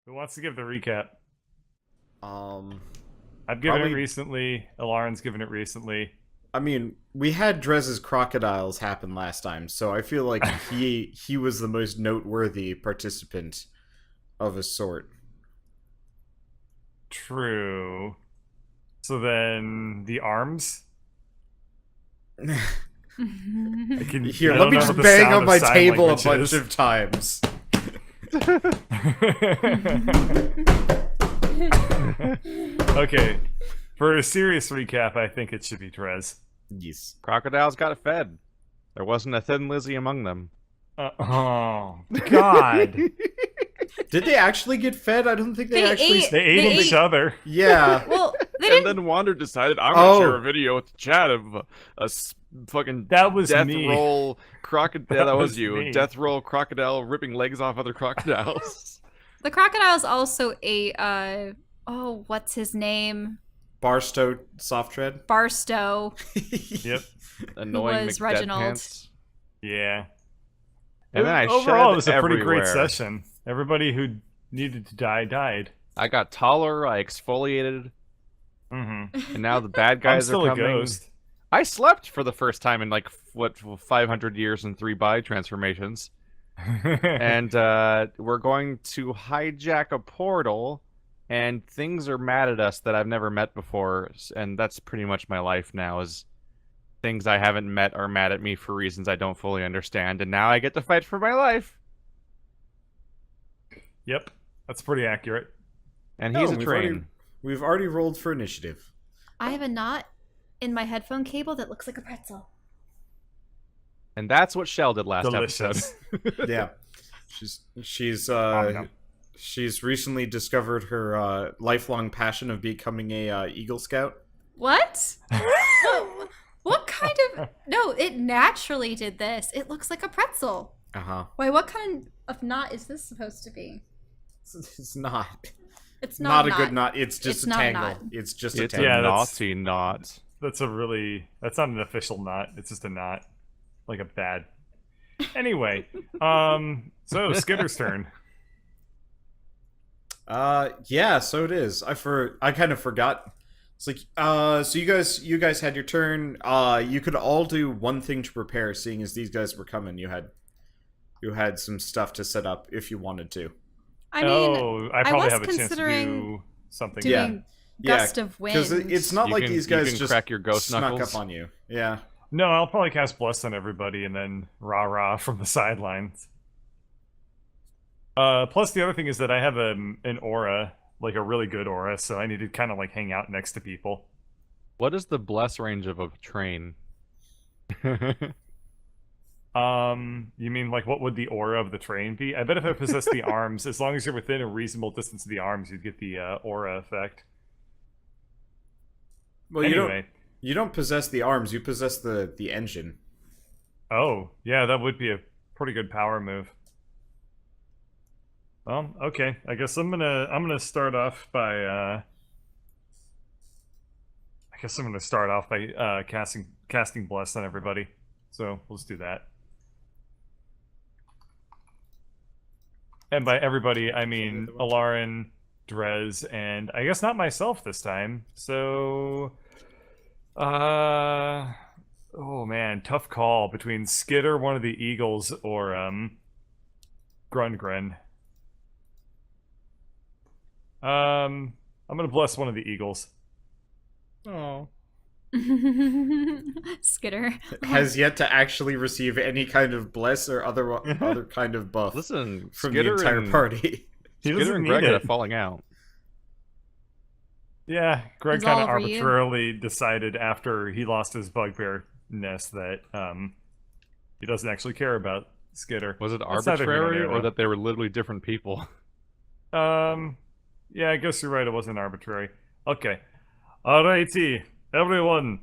Who wants to give the recap? Um, I've given it Probably. recently. Alarin's given it recently. I mean, we had Drez's crocodiles happen last time, so I feel like he was the most noteworthy participant of his sort. True. So then the arms. I can. Here, I let don't me know just what the bang sound on of my sign table a language bunch is. of times. Okay. For a serious recap, I think it should be Trez. Yes. Crocodiles got fed. There wasn't a thin Lizzie among them. Oh God! Did they actually get fed? I don't think they They actually. ate- They ate They each ate- other. Yeah. Well, they And didn't. then Wander decided, I'm gonna share Oh. a video with the chat of fucking That was death me. roll crocodile. That That was was you. me. Death roll crocodile ripping legs off other crocodiles. The crocodiles also ate. Oh, what's his name? Barstow soft tread. Barstow. Yep. Annoying was McDead Reginald. Pants. Yeah. And then I Overall, shed it was a pretty great everywhere. session. Everybody who needed to die died. I got taller. I exfoliated, Mm-hmm. and now the bad I'm guys still are a coming. ghost. I slept for the first time in like what 500 years and 3 body transformations. And we're going to hijack a portal, and things are mad at us that I've never met before, and that's pretty much my life now. Is things I haven't met are mad at me for reasons I don't fully understand, and now I get to fight for my life. Yep, that's pretty accurate. And he's Oh, a we've train. already- We've already rolled for initiative. I have a knot in my headphone cable that looks like a pretzel. And that's what Shell did last Delicious. episode. Yeah. She's Nom. she's recently discovered her lifelong passion of becoming a Eagle Scout. What? What kind of? No, it naturally did this. It looks like a pretzel. Uh-huh. Wait, what kind of knot is this supposed to be? It's not. It's Not not a good knot. It's just It's a not a tangle. knot. It's just a It's tangle. Yeah, a that's- naughty knot. That's not an official knot. It's just a knot, like a bad. Anyway, so Skitter's turn. Yeah, so it is. I kind of forgot. It's like so you guys had your turn. You could all do one thing to prepare, seeing as these guys were coming. You had some stuff to set up if you wanted to. I mean, I probably was have a chance to considering do something. doing Yeah. gust of wind. Because it's not You like can- these you guys can just crack your ghost snuck knuckles. up on you. Yeah. No, I'll probably cast Bless on everybody and then rah rah from the sidelines. Plus the other thing is that I have an aura, like a really good aura, so I need to kind of like hang out next to people. What is the bless range of a train? You mean like what would the aura of the train be? I bet if I possess the arms, as long as you're within a reasonable distance of the arms, you'd get the aura effect. Well, Anyway, you don't possess the arms. You possess the engine. oh yeah, that would be a pretty good power move. Well, okay, I guess I'm gonna start off by casting Bless on everybody. So let's do that. And by everybody, I mean Alarin, Drez, and I guess not myself this time. So, oh man, tough call between Skitter, one of the Eagles, or Grungren. I'm gonna bless one of the Eagles. Oh. Skitter. Has yet to actually receive any kind of bless or other kind of buff Listen, from Skitter the entire and, party. He Skitter doesn't and need Greg are it. falling out. Yeah, Greg It's all kind of over you. arbitrarily decided after he lost his bugbear nest that he doesn't actually care about Skitter. Was it That's neither here nor arbitrary there, or though. that they were literally different people? Yeah, I guess you're right. It wasn't arbitrary. Okay, alrighty, everyone,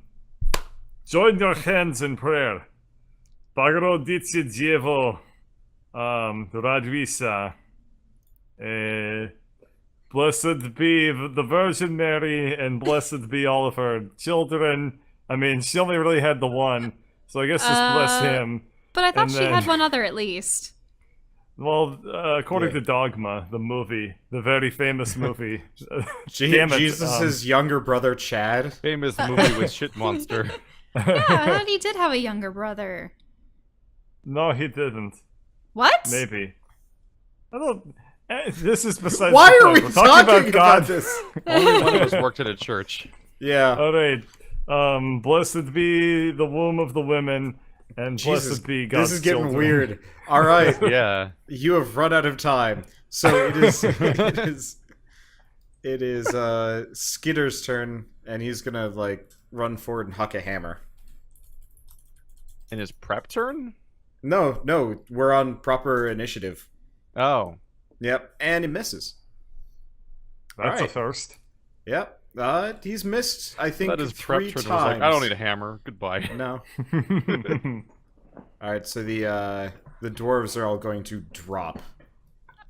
join your hands in prayer. Bhagavad-gita Jevo, Radvisa. Blessed be the Virgin Mary, and blessed be all of her children. I mean, she only really had the one, so I guess just bless him. But I thought And she then- had one other at least. Well, according Yeah. to Dogma, the movie, the very famous movie. Damn it, Jesus' younger brother, Chad. Famous movie with shit monster. Yeah, I thought he did have a younger brother. No, he didn't. What? Maybe. I don't. This is besides. Why the are we point. We're talking about God. this? Only one of us worked at a church. Yeah. All right. Blessed be the womb of the women, and Jesus, blessed be God's this is getting children. weird. All right. Yeah. You have run out of time. So it is it is Skitter's turn, and he's gonna like run forward and huck a hammer. In his prep turn? No, we're on proper initiative. Oh. Yep, and he misses. That's Alright. a first. Yep, he's missed. I think That is prep 3 turn. times. Was like, I don't need a hammer. Goodbye. No. All right, so the dwarves are all going to drop.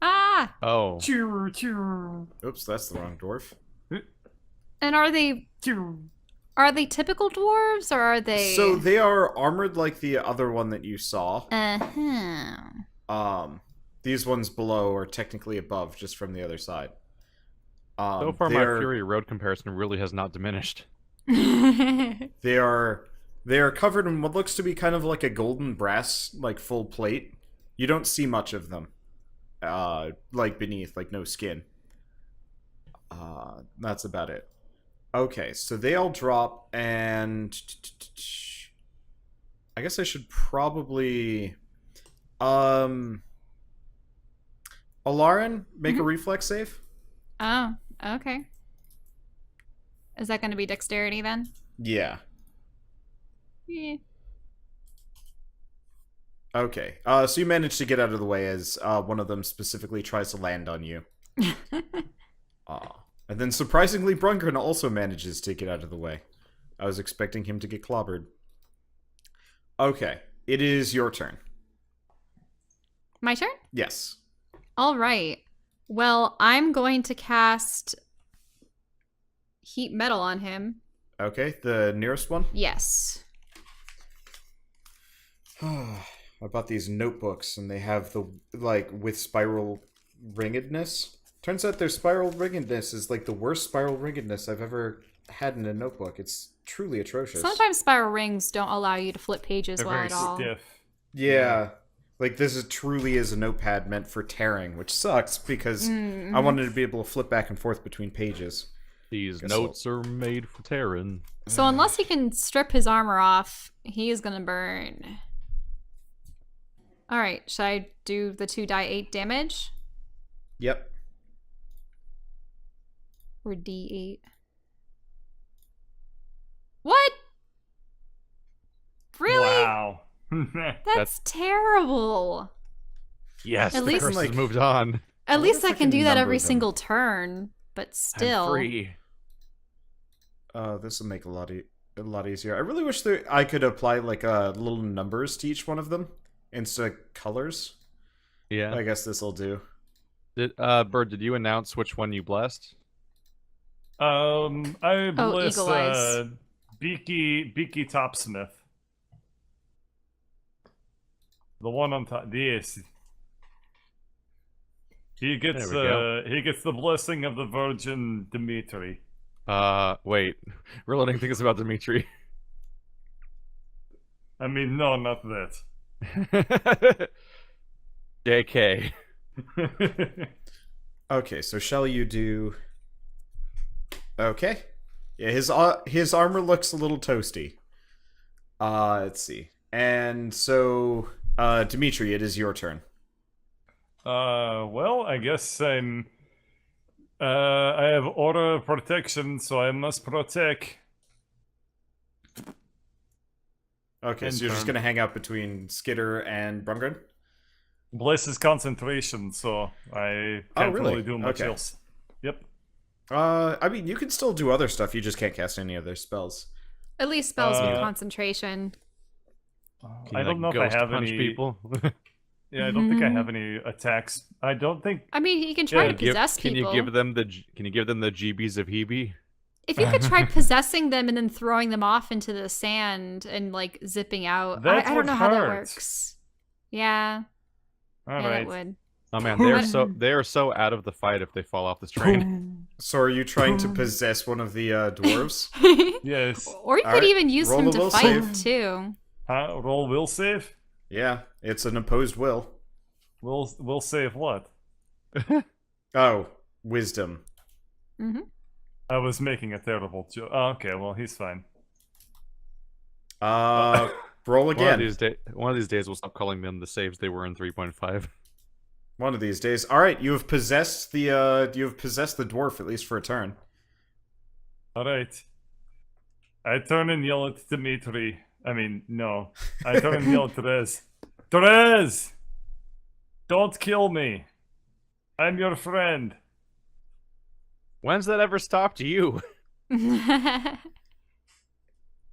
Ah! Oh. Oops, that's the wrong dwarf. And are they typical dwarves or are they? So they are armored like the other one that you saw. Uh-huh. These ones below are technically above, just from the other side. So far, my Fury Road comparison really has not diminished. They are covered in what looks to be kind of like a golden brass, like full plate. You don't see much of them, like beneath, like no skin. That's about it. Okay, so they all drop, and I guess I should probably, Alarin, make a reflex save. Oh, okay. Is that going to be dexterity then? Yeah. Yeah. Okay. So you manage to get out of the way as one of them specifically tries to land on you. And then surprisingly, Brungren also manages to get out of the way. I was expecting him to get clobbered. Okay. It is your turn. My turn? Yes. All right. Well, I'm going to cast heat metal on him. Okay. The nearest one? Yes. I bought these notebooks, and they have the, like, with spiral ringedness. Turns out their spiral ringedness is, like, the worst spiral ringedness I've ever had in a notebook. It's truly atrocious. Sometimes spiral rings don't allow you to flip pages They're well very at all. stiff. Yeah. Like, this is truly is a notepad meant for tearing, which sucks, because I wanted to be able to flip back and forth between pages. These Guess notes are made for tearing. So unless he can strip his armor off, he is gonna burn. Alright, should I do the 2d8 damage? Yep. Or d8? What? Really? Wow. That's terrible. Yes, At the least- curse has Like- moved on. At least I if I can can do that number every them. single turn, but I'm still. free. This will make a lot easier. I really wish I could apply, like, little numbers to each one of them instead of colors. Yeah. I guess this will do. Bird, did you announce which one you blessed? I bless Eagle Eyes. Beaky Topsmith. The one on top. Yes. He gets There we he gets the blessing of the Virgin Dmytri. Wait. We're learning things about Dimitri. I mean, no, not that. JK. Okay, so shall you do... Okay. Yeah, his armor looks a little toasty. Let's see. And so, Dimitri, it is your turn. Well, I guess I'm. I have Order of Protection, so I must protect. Okay, so you're just turn. gonna hang out between Skitter and Brungren? Bless is concentration, so I can't really? really do much Okay. else. Yep. I mean, you can still do other stuff, you just can't cast any other spells. At least spells with Uh, concentration. Can I you, don't know like, if I ghost have punch any. people. Yeah, I don't think I have any attacks. I don't think. I mean, he can try Yeah, to possess Can people. you give them the GBs of Hebe? If you could try possessing them and then throwing them off into the sand and like zipping out, That I would don't know how that hurt. works. Yeah, All yeah, right. that would. Oh man, they are so out of the fight if they fall off this train. So are you trying to possess one of the dwarves? Yes. Or you could Alright, even use roll him a to will fight save. too. Huh? Roll will save? Yeah, it's an opposed will. Will save what? Oh, wisdom. Hmm. I was making a terrible joke. Oh, okay, well, he's fine. Roll again. One of these days we'll stop calling them the saves they were in 3.5. One of these days. All right, you have possessed the dwarf at least for a turn. Alright. I turn and yell at Dmitri. I mean, no. I turn and yell at Therese. Therese! Don't kill me. I'm your friend. When's that ever stopped you?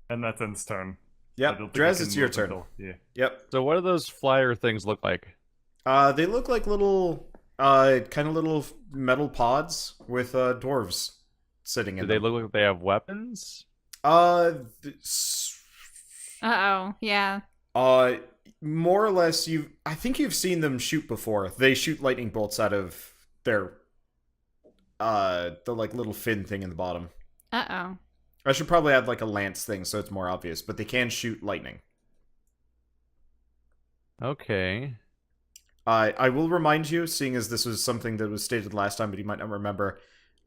And that's ends turn. I Yep, don't think I Drez, can it's your move turn. until- yeah. Yep. So what do those flyer things look like? They look like little, kind of little metal pods with dwarves sitting in Do they them. look like they have weapons? Uh-oh, yeah. More or less, I think you've seen them shoot before. They shoot lightning bolts out of their, the like little fin thing in the bottom. Uh-oh. I should probably add like a lance thing so it's more obvious, but they can shoot lightning. Okay. I will remind you, seeing as this was something that was stated last time, but you might not remember.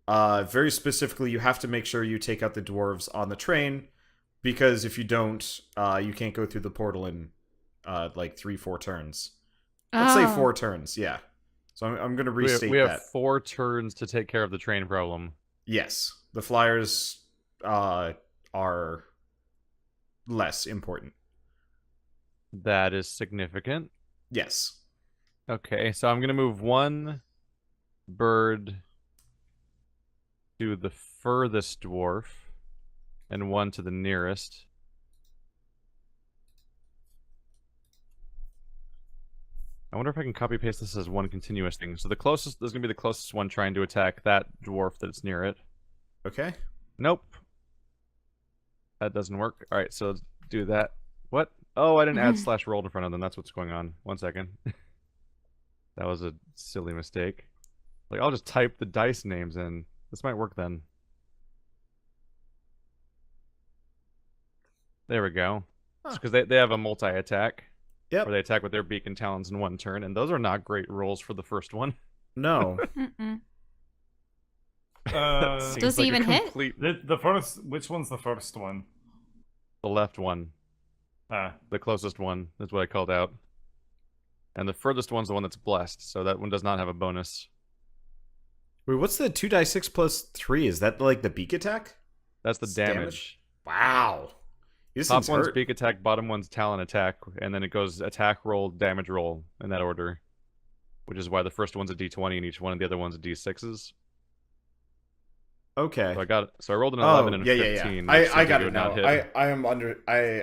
Very specifically, you have to make sure you take out the dwarves on the train, because if you don't, you can't go through the portal in like 3-4 turns. Let's say 4 turns, yeah. So I'm going to restate we have that. 4 turns to take care of the train problem. Yes, the flyers are less important. That is significant. Yes. Okay, so I'm gonna move 1 bird to the furthest dwarf, and 1 to the nearest. I wonder if I can copy paste this as one continuous thing. So the closest is gonna be the closest one trying to attack that dwarf that's near it. Okay. Nope. That doesn't work. Alright, so let's do that. What? Oh, I didn't add slash roll in front of them. That's what's going on. 1 second. That was a silly mistake. Like, I'll just type the dice names in. This might work then. There we go. Because they have a multi-attack. Yep. Where they attack with their beak and talons in 1 turn, and those are not great rolls for the first one. No. Mm-mm. Seems Does he like a even hit? complete- The first, which one's the first one? The left one. Ah, The closest one is what I called out. And the furthest one's the one that's blessed, so that one does not have a bonus. Wait, what's the 2d6 plus 3? Is that like the beak attack? That's the It's damage. Wow. This Top thing's one's hurt. beak attack, bottom one's talon attack, and then it goes attack roll, damage roll, in that order. Which is why the first one's a d20 and each one of the other one's a d6s. Okay. So I rolled an 11 and a yeah, 15. yeah. which I seemed got to it not now. hit.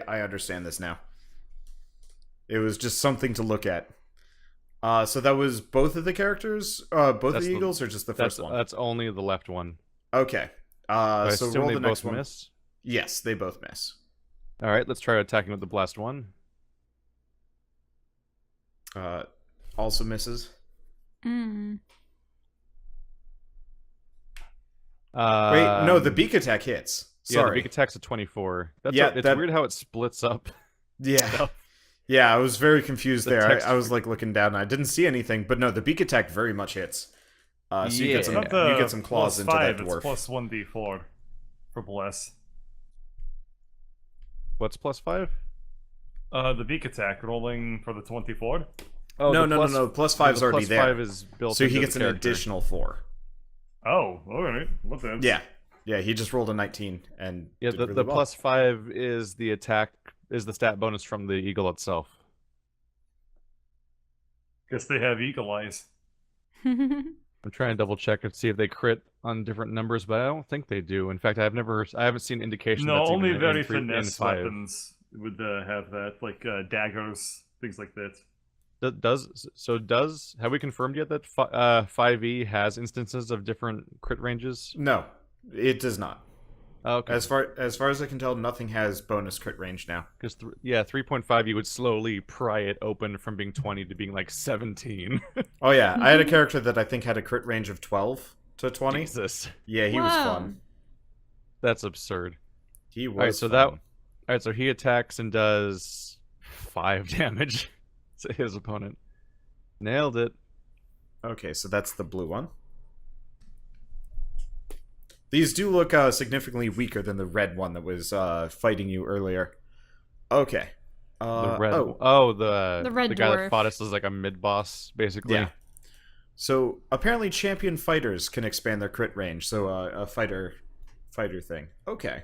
I understand this now. It was just something to look at. So that was both of the characters, both of That's the the- eagles, or just the first one? That's only the left one. Okay. I So assume roll they the next both one. miss. Yes, they both miss. Alright, let's try attacking with the blessed one. Also misses. Mm. Wait, no, the beak attack hits. Yeah, the Sorry. beak attack's a 24. It's Yeah, weird how it splits up. Yeah. stuff. Yeah, I was very confused The there. text- I was like looking down and I didn't see anything, but no, the beak attack very much hits. So you get some, Yeah. not the you get some claws plus into 5, that it's dwarf. plus 1d4 for bless. What's plus 5? The beak attack rolling for the 24. Oh, no, the no, plus- no, no. Plus 5's the already plus there. 5 is built So he into gets the an character. additional 4. Oh, alright. What's that? Yeah. Yeah, he just rolled a 19 and Yeah, did the really well. plus 5 is the stat bonus from the eagle itself. Guess they have eagle eyes. I'm trying to double check and see if they crit on different numbers, but I don't think they do. In fact, I haven't seen indication. No, that's only even very in finesse 5. weapons would have that, like daggers, things like that. Have we confirmed yet that 5e has instances of different crit ranges? No, it does not. Okay. As far as I can tell, nothing has bonus crit range now. Because 3.5, you would slowly pry it open from being 20 to being like 17. Oh yeah, I had a character that I think had a crit range of 12 to 20. Jesus, Yeah, he was Whoa. fun. that's absurd. He was. All right, so fun. All right, so he attacks and does 5 damage to his opponent. Nailed it. Okay, so that's the blue one. These do look significantly weaker than the red one that was fighting you earlier. Okay. The red. The red the guy dwarf. that fought us is like a mid boss, basically. Yeah. So apparently, champion fighters can expand their crit range. So a fighter thing. Okay.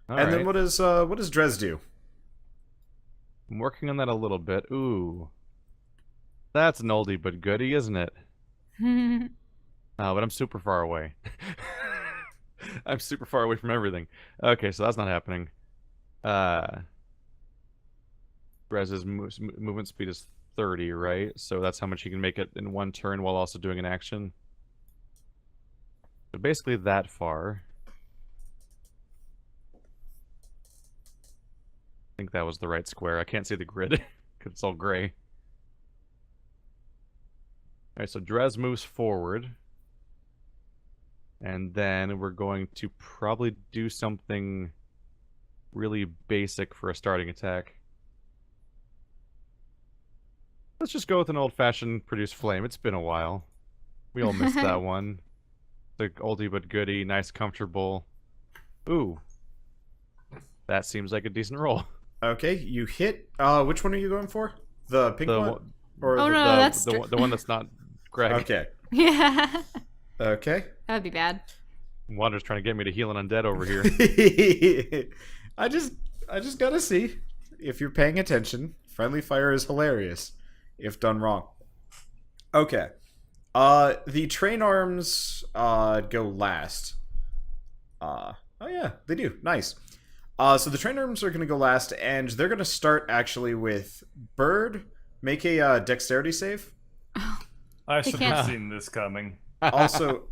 All and right. then what does Drez do? I'm working on that a little bit. Ooh, that's an oldie but goodie, isn't it? But I'm super far away. I'm super far away from everything. Okay, so that's not happening. Rez's movement speed is 30, right? So that's how much he can make it in one turn while also doing an action. So basically that far. I think that was the right square. I can't see the grid because it's all gray. Alright, so Drez moves forward. And then we're going to probably do something really basic for a starting attack. Let's just go with an old-fashioned produce flame. It's been a while. We all missed that one. The oldie but goodie, nice, comfortable. Ooh. That seems like a decent roll. Okay, you hit. Which one are you going for? The pink The one? one- Or Oh, the, no, that's the one that's not Greg. Okay. Yeah. Okay. That would be bad. Wander's trying to get me to heal an undead over here. I just gotta see if you're paying attention. Friendly fire is hilarious if done wrong. Okay. The train arms go last. Oh yeah, they do. Nice. So the train arms are gonna go last, and they're gonna start actually with Bird. Make a dexterity save. I should can't- have seen this coming. Also,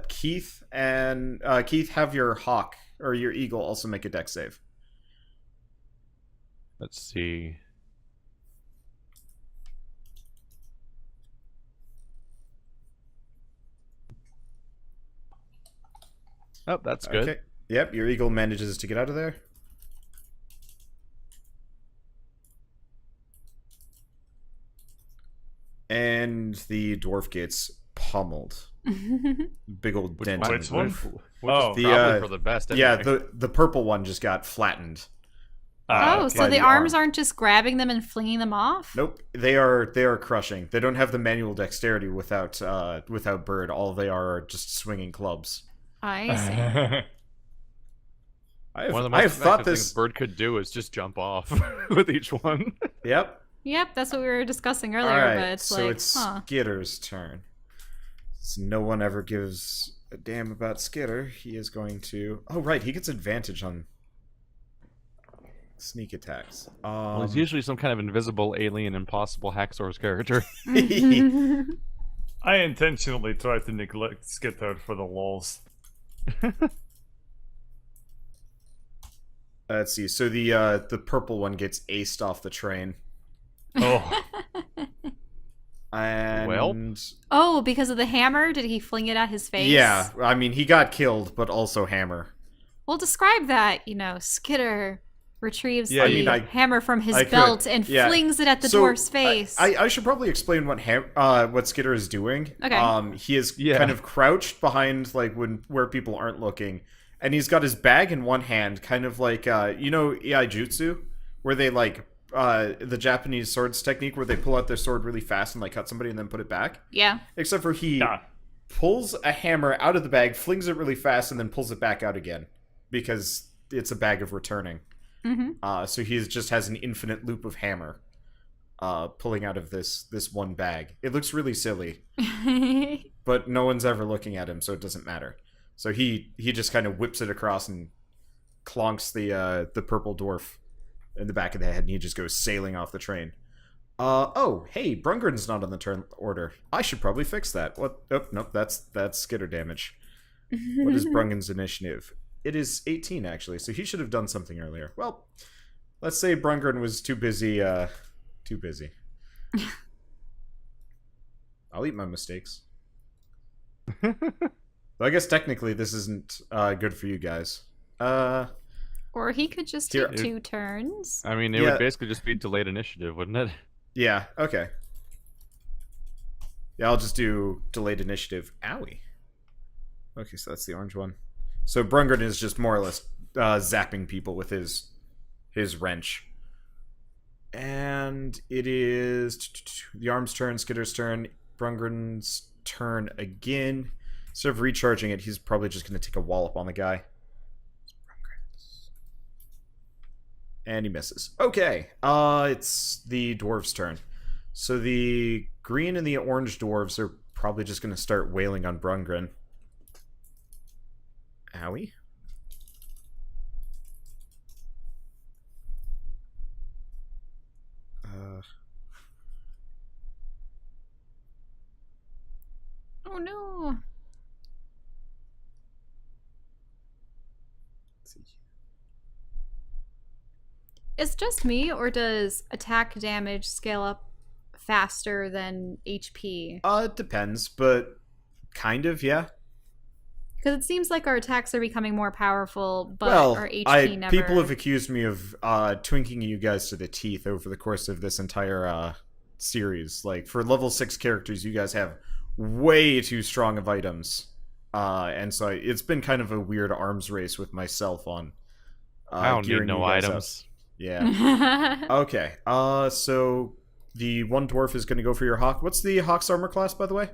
Keith, have your hawk or your eagle also make a dex save. Let's see. Oh, that's good. Okay. Yep, your eagle manages to get out of there. And the dwarf gets pummeled. Big old dent. in which the one? roof. Which Oh. is The, probably for the best. Yeah, Anyway. the purple one just got flattened. Oh, Okay. so by the the arms arm. aren't just grabbing them and flinging them off? Nope, they are crushing. They don't have the manual dexterity without Bird. All they are just swinging clubs. I see. One of the I most have thought effective this. things Bird could do is just jump off with each one. Yep. Yep, that's what we were discussing earlier, All right, but it's so like, it's huh. Skitter's turn. So no one ever gives a damn about Skitter. He is going to. Oh right, he gets advantage on sneak attacks. Well, he's usually some kind of invisible alien impossible Hacksaur's character. I intentionally tried to neglect Skitter for the lulz. Let's see. So the purple one gets aced off the train. Oh, And Well? Oh, because of the hammer? Did he fling it at his face? yeah, I mean he got killed, but also hammer. Well, describe that. Skitter retrieves Yeah, I the mean, I- hammer from his I could, belt and yeah. flings it at the So, dwarf's face. I should probably explain what Skitter is doing. Okay. He is Yeah. kind of crouched behind where people aren't looking, and he's got his bag in one hand, kind of like Iaijutsu, where they the Japanese swords technique where they pull out their sword really fast and cut somebody and then put it back. Yeah. Except for he yeah. pulls a hammer out of the bag, flings it really fast, and then pulls it back out again because it's a bag of returning. Mm-hmm. So he just has an infinite loop of hammer pulling out of this one bag. It looks really silly, but no one's ever looking at him, so it doesn't matter. So he just kind of whips it across and clonks the purple dwarf in the back of the head, and he just goes sailing off the train. Oh, hey, Brungren's not on the turn order. I should probably fix that. What? Oh, nope, that's Skitter damage. What is Brungen's initiative? it is 18 actually, so he should have done something earlier. Well, let's say Brungren was too busy. Too busy. I'll eat my mistakes. Though I guess technically this isn't good for you guys. Or he could just Here- take 2 turns. I mean, it Yeah. would basically just be delayed initiative, wouldn't it? Yeah. Okay. Yeah, I'll just do delayed initiative. Owie. Okay, so that's the orange one. So Brungren is just more or less zapping people with his wrench. And it is the arm's turn, Skitter's turn, Brungren's turn again. Instead of recharging it, he's probably just going to take a wallop on the guy. And he misses. Okay, it's the dwarves' turn. So the green and the orange dwarves are probably just going to start wailing on Brungren. Owie. Oh no. Let's see. It's just me, or does attack damage scale up faster than HP? It depends, but kind of, yeah. Because it seems like our attacks are becoming more powerful, but Well, our HP never. people have accused me of twinking you guys to the teeth over the course of this entire series. Like, for level 6 characters, you guys have way too strong of items. And so it's been kind of a weird arms race with myself on I don't need gearing no you guys up. items. Yeah. Okay. So the one dwarf is going to go for your hawk. What's the hawk's armor class, by the way?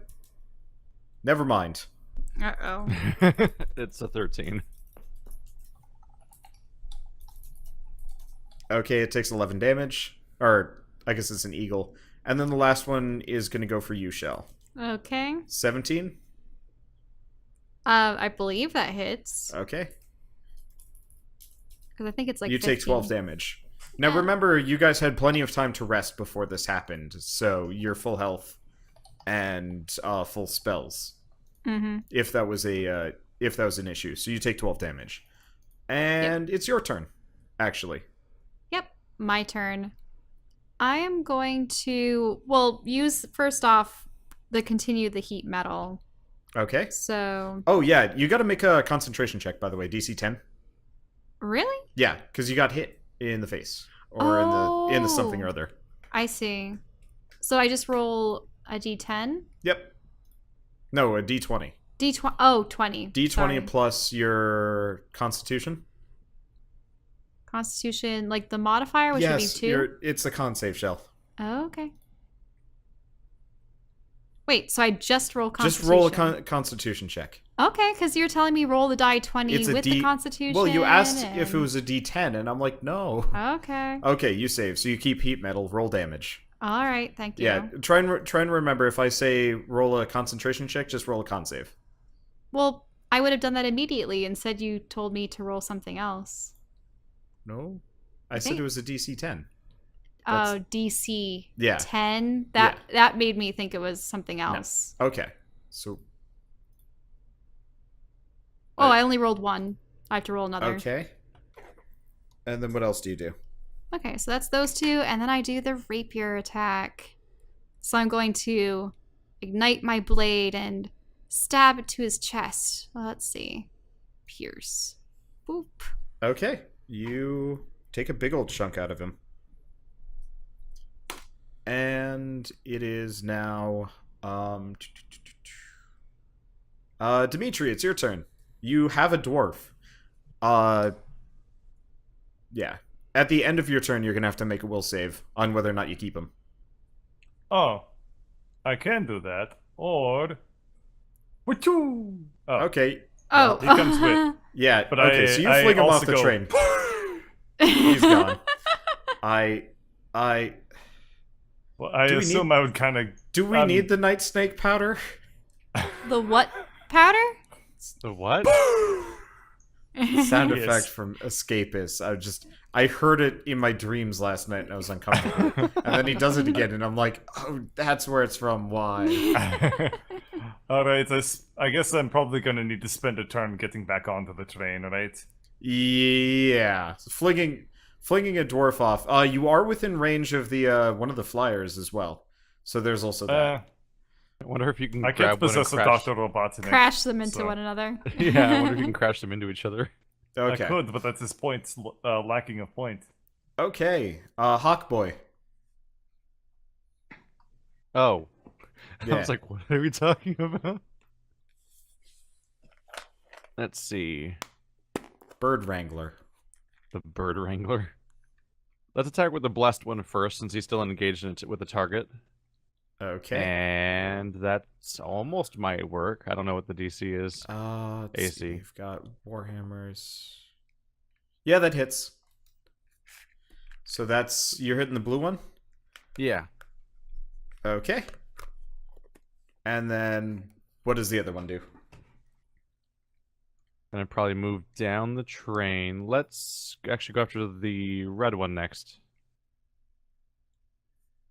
Never mind. Uh-oh. It's a 13. Okay, it takes 11 damage. Or, I guess it's an eagle. And then the last one is going to go for you, Shell. Okay. 17? I believe that hits. Okay. Because I think it's like You take 12 15. damage. Now Yeah. remember, you guys had plenty of time to rest before this happened, so you're full health and full spells. Mm-hmm. If that was an issue. So you take 12 damage. And it's your turn, actually. Yep, my turn. I am going to, use first off the continue the heat metal. Okay. So, Oh, yeah, you gotta make a concentration check, by the way. DC 10. really? Yeah, because you got hit in the face. Or in the something or other. I see. So I just roll a d10? Yep. No, a D20. D20. Oh, 20. D20 Sorry. plus your constitution. Constitution, like the modifier, which would be 2? It's a con save, Shell. Oh, okay. Wait, so I just roll Just Constitution? roll a constitution check. Okay, because you're telling me roll the die 20 It's a with D- the Constitution. Well, you asked if it and- was a D10, and I'm like, no. Okay. Okay, you save. So you keep heat metal, roll damage. All right, thank you. Yeah, try and remember, if I say roll a concentration check, just roll a con save. Well, I would have done that immediately. Instead, you told me to roll something else. No? I said think- it was a DC 10. Oh, DC Yeah. 10? That made me think it was something else. Okay. So, Oh, I only rolled 1. I have to roll another. okay. And then what else do you do? Okay, so that's those 2, and then I do the rapier attack. So I'm going to ignite my blade and stab it to his chest. Well, let's see. Pierce. Boop. Okay. You take a big old chunk out of him. And it is now Dmytri, it's your turn. You have a dwarf. Yeah. At the end of your turn, you're going to have to make a will save on whether or not you keep him. Oh, I can do that. Or, wachoo! Oh, Okay. Oh. he comes with. Yeah, But okay, I- so you I fling him off also the go, train. He's gone. Well, I Do we assume I would kind of. Do we need the night snake powder? The what powder? The what? Sound Yes. effect from Escapist. I heard it in my dreams last night and I was uncomfortable. And then he does it again and I'm like, oh, that's where it's from. Why? Alright, I guess I'm probably gonna need to spend a turn getting back onto the train, right? Yeah, flinging a dwarf off. You are within range of the one of the flyers as well, so there's also that. I wonder if you can I can't grab one and possess a crash. Dr. Robotnik. Crash them into So- one another. Yeah, I wonder if you can crash them into each other. Okay. I could, but that's his point, lacking a point. Okay. Hawk Boy. Oh. Yeah. I was like, what are we talking about? Let's see. Bird Wrangler. The Bird Wrangler. Let's attack with the blessed one first, since he's still engaged with the target. Okay. And that's almost might work. I don't know what the DC is. Let's AC. see. We've got Warhammers. Yeah, that hits. So that's you're hitting the blue one? Yeah. Okay. And then what does the other one do? And I'd probably move down the train. Let's actually go after the red one next.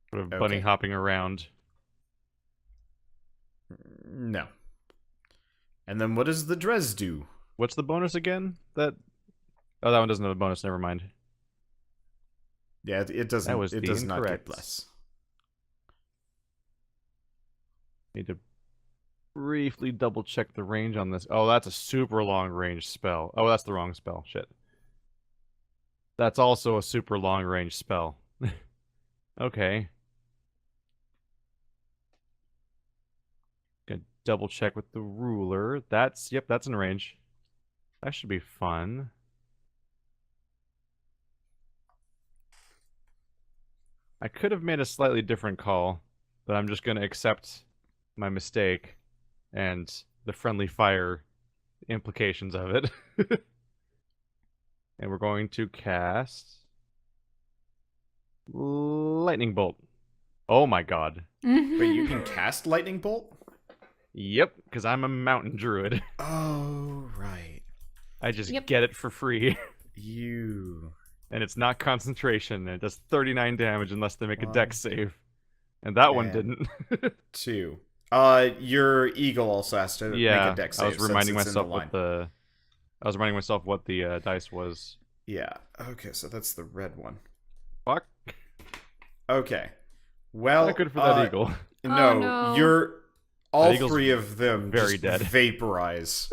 Sort of bunny Okay. hopping around. No. And then what does the Dres do? What's the bonus again? That that one doesn't have a bonus. Never mind. Yeah, it doesn't. That was it the does not get incorrect. bless. Need to briefly double check the range on this. Oh, that's a super long range spell. Oh, that's the wrong spell. Shit. That's also a super long range spell. Okay. Gonna double check with the ruler. Yep, that's in range. That should be fun. I could have made a slightly different call, but I'm just gonna accept my mistake and the friendly fire implications of it. And we're going to cast Lightning Bolt. Oh my god. But you can cast Lightning Bolt? Yep, because I'm a mountain druid. Oh, right. I just Yep. get it for free. You. And it's not concentration. It does 39 damage unless they make a One. dex save. And that one And- didn't. 2. Your eagle also has to Yeah, make a dex I was save since reminding it's in the myself line. what the... I was reminding myself what the dice was. Yeah. Okay, so that's the red one. Fuck. Okay. Well, Not good for that eagle. No, Oh, no. you're all eagle's three of them very just dead. vaporize.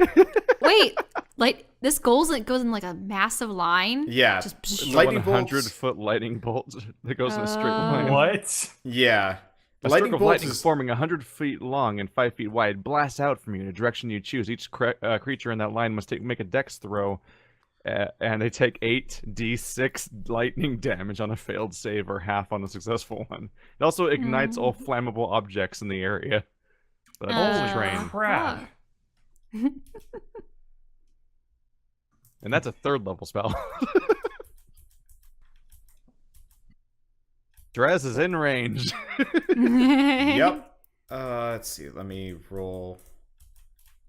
Wait, like this goes in like a massive line. Yeah. Just It's a Lightning 100-foot lightning bolt that goes in a straight line. What? Yeah. A Lightning stroke of bolt lightning is forming 100 feet long and 5 feet wide blasts out from you in a direction you choose. Each creature in that line must make a dex throw, and they take 8d6 lightning damage on a failed save or half on a successful one. It also ignites all flammable objects in the area. So that's the train. Crap. And that's a 3rd level spell. Drez is in range. Yep. Let's see. Let me roll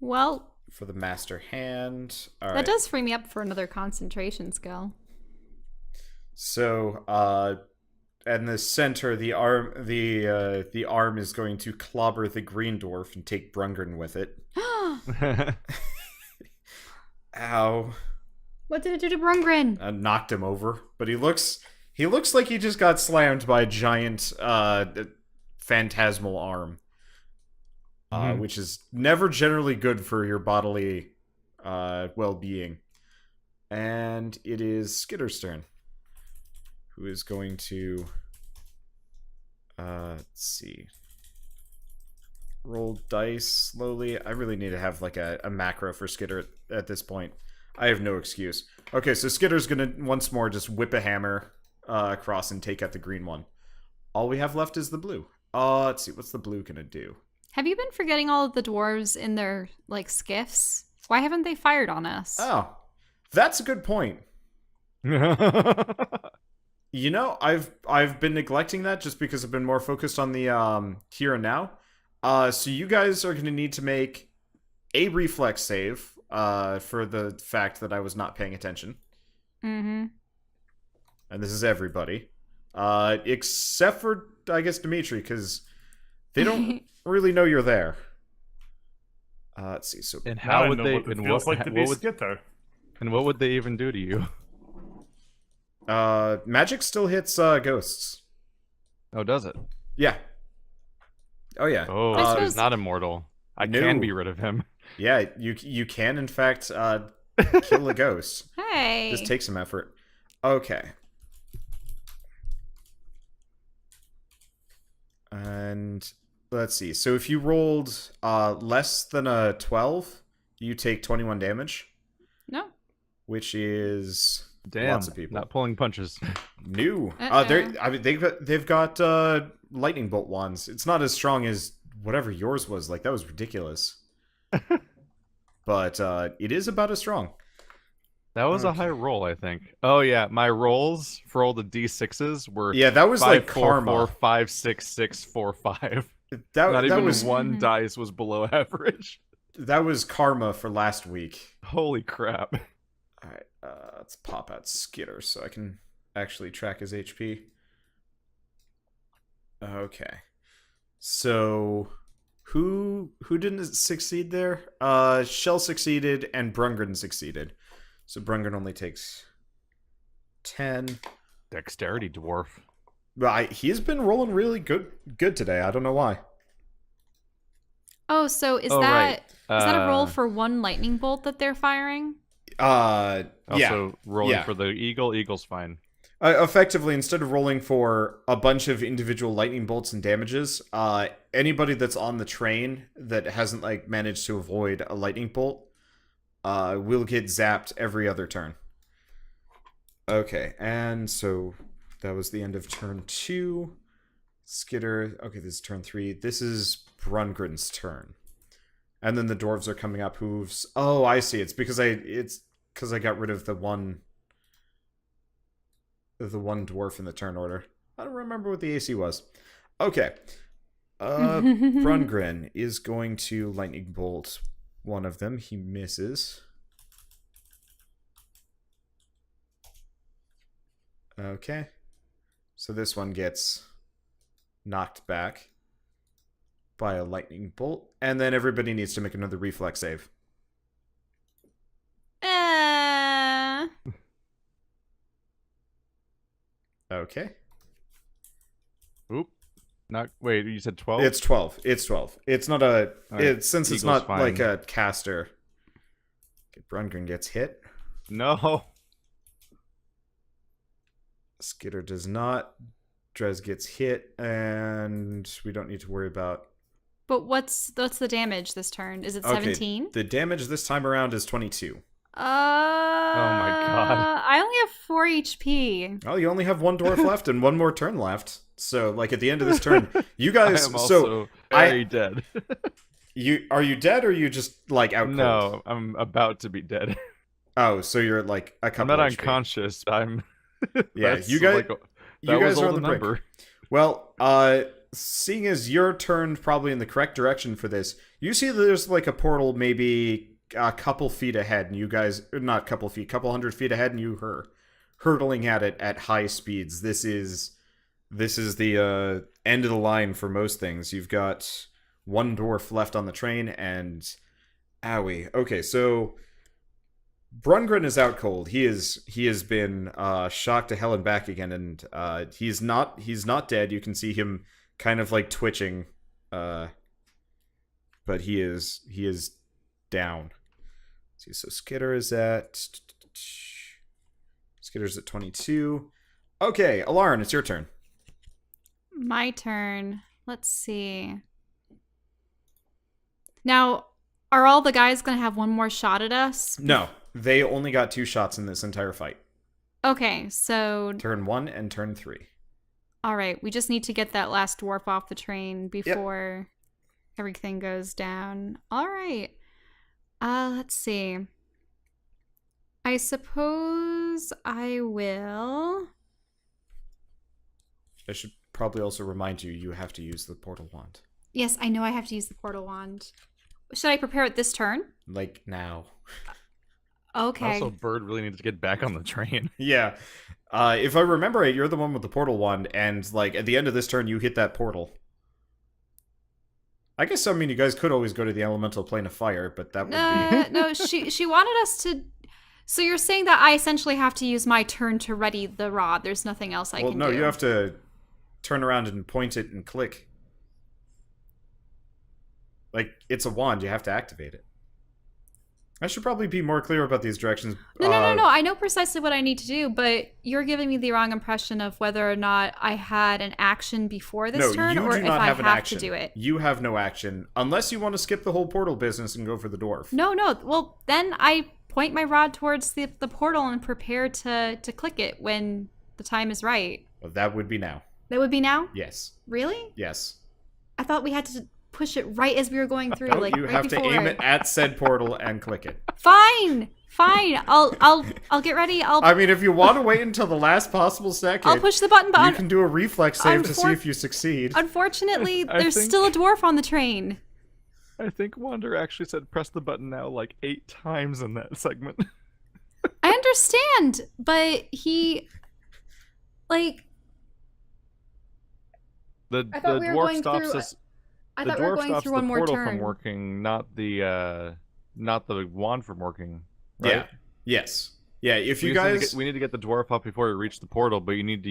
Well, for the master hand. All right. that does free me up for another concentration skill. So, in the center, the arm is going to clobber the green dwarf and take Brungren with it. Ow! What did it do to Brungren? Knocked him over, but he looks like he just got slammed by a giant phantasmal arm, which is never generally good for your bodily well-being. And it is Skitter's turn, who is going to let's see, roll dice slowly. I really need to have like a macro for Skitter at this point. I have no excuse. Okay, so Skitter's gonna once more just whip a hammer across and take out the green one. All we have left is the blue. Let's see, what's the blue gonna do? Have you been forgetting all of the dwarves in their like skiffs? Why haven't they fired on us? Oh, that's a good point. You know, I've been neglecting that just because I've been more focused on the here and now. So you guys are going to need to make a reflex save for the fact that I was not paying attention. Mm-hmm. And this is everybody. Except for, I guess, Dmytri, because they don't really know you're there. Let's see. So And Now how I would know they? what it And feels what? like to What be would? Skitter. And what would they even do to you? magic still hits ghosts. Oh, does it? Yeah. Oh yeah. Oh, I so he's suppose- not immortal. I No. can be rid of him. Yeah, you can in fact kill a ghost. Hey. Just take some effort. Okay. And let's see. So if you rolled less than a 12, you take 21 damage, No. which is Damn, lots of people. not pulling punches. New. Uh-oh. I mean they've got lightning bolt wands. It's not as strong as whatever yours was. Like that was ridiculous. But it is about as strong. That was a Okay. high roll, I think. Oh yeah, my rolls for all the d6s were Yeah, that was like 5, 4, 4, karma. 5, 6, 6, 4, 5. That Not even was one Mhm. dice was below average. that was karma for last week. Holy crap! All right, let's pop out Skitter so I can actually track his HP. Okay, so who didn't succeed there? Shell succeeded and Brungren succeeded. So Brungren only takes 10. Dexterity dwarf. But he's been rolling really good today. I don't know why. Oh, so is Oh, that right. is that a roll for one lightning bolt that they're firing? Yeah. Also rolling yeah. for the eagle. Eagle's fine. Effectively, instead of rolling for a bunch of individual lightning bolts and damages, anybody that's on the train that hasn't like managed to avoid a lightning bolt will get zapped every other turn. Okay, and so that was the end of turn 2. Skitter. Okay, this is turn 3. This is Brungren's turn, and then the dwarves are coming up. Hooves. Oh, I see. It's because I got rid of the one dwarf in the turn order. I don't remember what the AC was. Okay. Brungren is going to lightning bolt one of them. He misses. Okay. So this one gets knocked back by a lightning bolt. And then everybody needs to make another reflex save. Okay. Oop. Not wait. You said 12. It's 12. It's 12. It's not a... Alright, It's since it's Eagle's not fine. like a caster. Okay, Brungren gets hit. No. Skitter does not. Drez gets hit, and we don't need to worry about... But what's the damage this turn? Is it Okay, 17? the damage this time around is 22. Oh my God. I only have 4 HP. Well, you only have one dwarf left and one more turn left. So, like, at the end of this turn, you I guys... am also very dead. Are you dead, or are you just, like, out cold? No, I'm about to be dead. Oh, so you're, like, a I'm couple not HP. unconscious. I'm. Yeah, That's you guys... like, you that guys was are all on the the brink. number. Well, seeing as you're turned probably in the correct direction for this, you see there's like a portal maybe a couple feet ahead, and you guys, not couple feet, couple hundred feet ahead, and you are hurtling at it at high speeds. This is the end of the line for most things. You've got one dwarf left on the train, and owie. Okay, so Brungren is out cold. He has been shocked to hell and back again, and he's not dead. You can see him kind of like twitching, but he is down. See, so Skitter's at 22. Okay, Alarn, it's your turn. My turn. Let's see. Now, are all the guys going to have one more shot at us? No, they only got 2 shots in this entire fight. Okay, so Turn 1 and turn 3. all right, we just need to get that last dwarf off the train before everything goes down. All right. Let's see. I suppose I will. I should probably also remind you, you have to use the portal wand. Yes, I know I have to use the portal wand. Should I prepare it this turn? Like now. Okay. Also, Bird really needs to get back on the train. Yeah. If I remember right, you're the one with the portal wand, and like at the end of this turn, you hit that portal. I guess, I mean, you guys could always go to the elemental plane of fire, but that would be... No, she wanted us to. So you're saying that I essentially have to use my turn to ready the rod. There's nothing else I Well, can no, do. you have to turn around and point it and click. Like, it's a wand, you have to activate it. I should probably be more clear about these directions. No. I know precisely what I need to do, but you're giving me the wrong impression of whether or not I had an action before this turn, you or do if not I have an have action. to do it. You have no action, unless you want to skip the whole portal business and go for the dwarf. No. Well, then I point my rod towards the portal and prepare to click it when the time is right. Well, that would be now. That would be now? Yes. Really? Yes. I thought we had to push it right as we were going through, No, like you right have before. to aim it at said portal and click it. Fine. I'll get ready. I mean, if you want to wait until the last possible second, I'll push the button, but you can do a reflex save to see unfor- if you succeed. unfortunately, I there's think- still a dwarf on the train. I think Wander actually said press the button now like 8 times in that segment. I understand, but he, like, The I thought we were dwarf going stops through- us. I The thought we were dwarf going stops through the one more portal turn. from working, not the wand from working. Right? Yeah. Yes. Yeah. If We you just need to guys, get- we need to get the dwarf up before we reach the portal, but you need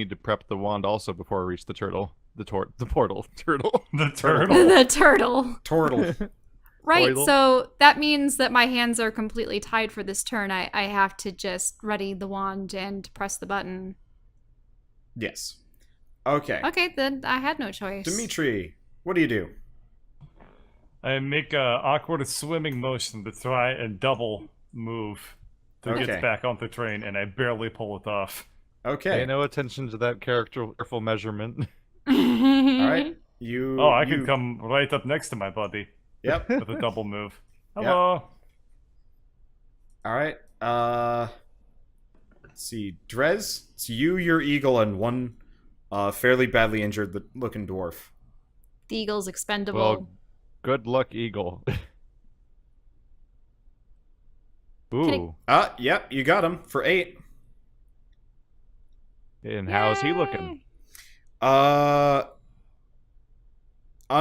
to prep the wand also before we reach the turtle. The portal turtle. The turtle. the turtle. turtle. Right, Toidle. so that means that my hands are completely tied for this turn. I have to just ready the wand and press the button. Yes. Okay. Okay, then I had no choice. Dmytri, what do you do? I make a awkward swimming motion to try and double move to Okay. get back on the train, and I barely pull it off. Okay. Pay no attention to that careful measurement. All right. You. Oh, I you, can come right up next to my buddy Yep. with a double move. Hello. All right. Let's see. Drez, it's you, your eagle, and one fairly badly injured looking dwarf. The eagle's expendable. Well, good luck, Eagle. Ooh, Yep, you got him for 8. and how's he looking? On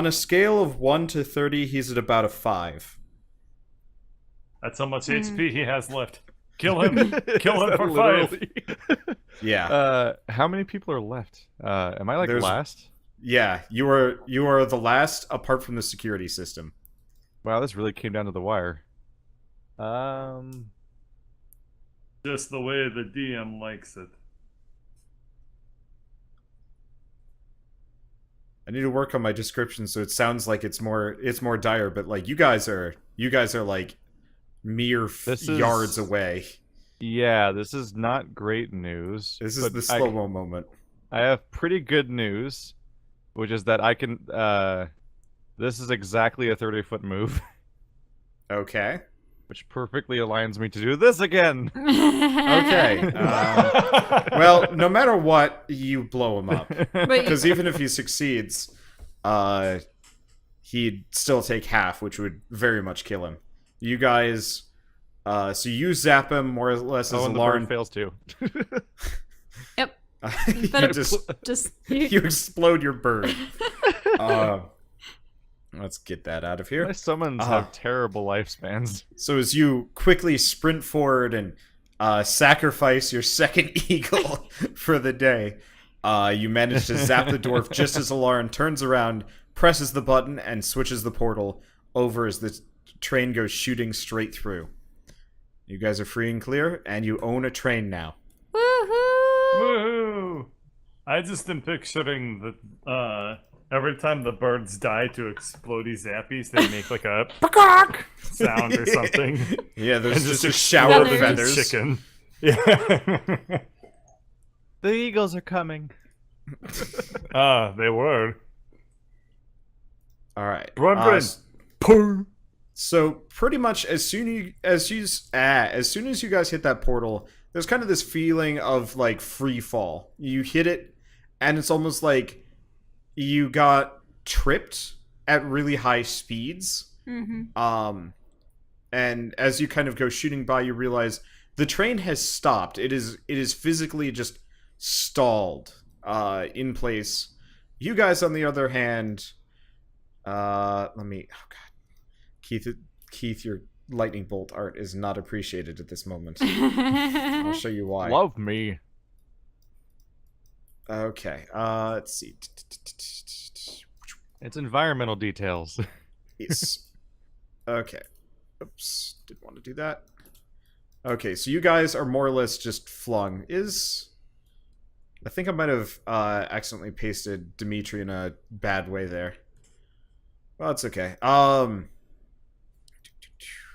a scale of 1 to 30, he's at about a 5. That's how much Hmm. HP he has left. Kill him. Kill Is him for that 5. literally- Yeah. How many people are left? Am I like There's- last? Yeah, you are the last apart from the security system. Wow, this really came down to the wire. Just the way the DM likes it. I need to work on my description so it sounds like it's more dire, but like you guys are like mere This is- yards away. Yeah, this is not great news. This is but the slow-mo moment. I have pretty good news, which is that I can. This is exactly a 30-foot move, Okay. which perfectly aligns me to do this again. Okay. Well, no matter what, you blow him up. But Because even if he succeeds, he'd still take half, which would very much kill him. You guys, so you zap him more or less as Oh, a and the Lauren. bird fails too. Yep. you Better just you, you explode your bird. Let's get that out of My here. summons have terrible lifespans. So as you quickly sprint forward and sacrifice your second eagle for the day, you manage to zap the dwarf just as Alarin turns around, presses the button, and switches the portal over as the train goes shooting straight through. You guys are free and clear, and you own a train now. woohoo! Woohoo! I just am picturing the every time the birds die to explodey zappies, they make like a peacock sound or something. Yeah, there's And just a explode shower of feathers. feathers. Chicken. Yeah. The eagles are coming. They were. All right. Run. So pretty much as soon as you guys hit that portal, there's kind of this feeling of like free fall. You hit it, and it's almost like you got tripped at really high speeds. Mm-hmm. And as you kind of go shooting by, you realize the train has stopped. It is physically just stalled in place. You guys, on the other hand, Let me. Oh God, Keith, your lightning bolt art is not appreciated at this moment. I'll show you why. Love me. Okay. Let's see. It's environmental details. Yes. Okay. Oops. Didn't want to do that. Okay, so you guys are more or less just flung. I think I might have accidentally pasted Dmytri in a bad way there. Well, it's okay.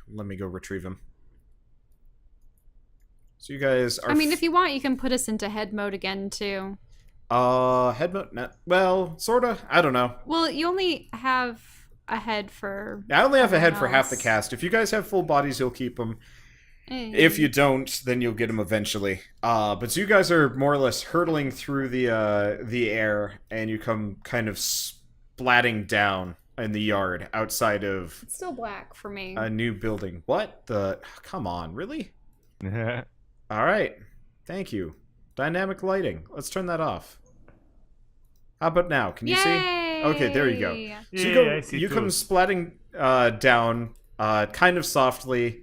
Let me go retrieve him. So you guys are... I mean, if you want, you can put us into head mode again, too. Head mode? Nah, well, sorta. I don't know. Well, you only have a head for... I only have a head for everyone half the else. cast. If you guys have full bodies, you'll keep them. Eh. If you don't, then you'll get them eventually. But so you guys are more or less hurtling through the air, and you come kind of splatting down in the yard outside of It's still black for me. a new building. What the? Come on, really? Yeah. All right, thank you. Dynamic lighting. Let's turn that off. How about now? Can you see? Okay, there you go. So Yeah, I see you too. come splatting down, kind of softly,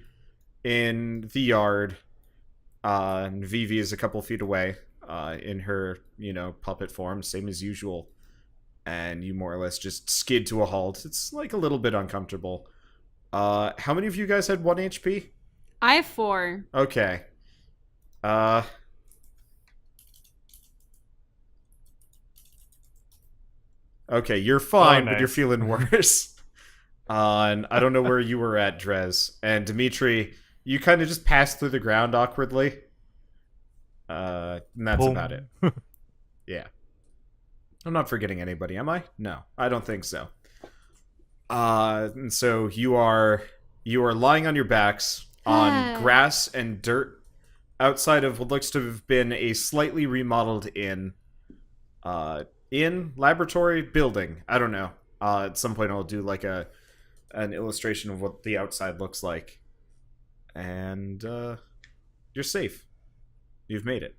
in the yard. And Vivi is a couple feet away, in her, puppet form, same as usual. And you more or less just skid to a halt. It's like a little bit uncomfortable. How many of you guys had 1 HP? I have 4. Okay. Okay, you're fine, Oh, but you're nice. feeling worse. And I don't know where you were at, Drez. And Dimitri, you kind of just passed through the ground awkwardly. And that's Boom. about it. Yeah. I'm not forgetting anybody, am I? No, I don't think so. And so you are lying on your backs on grass and dirt outside of what looks to have been a slightly remodeled laboratory building. I don't know. At some point I'll do like an illustration of what the outside looks like. And you're safe. You've made it.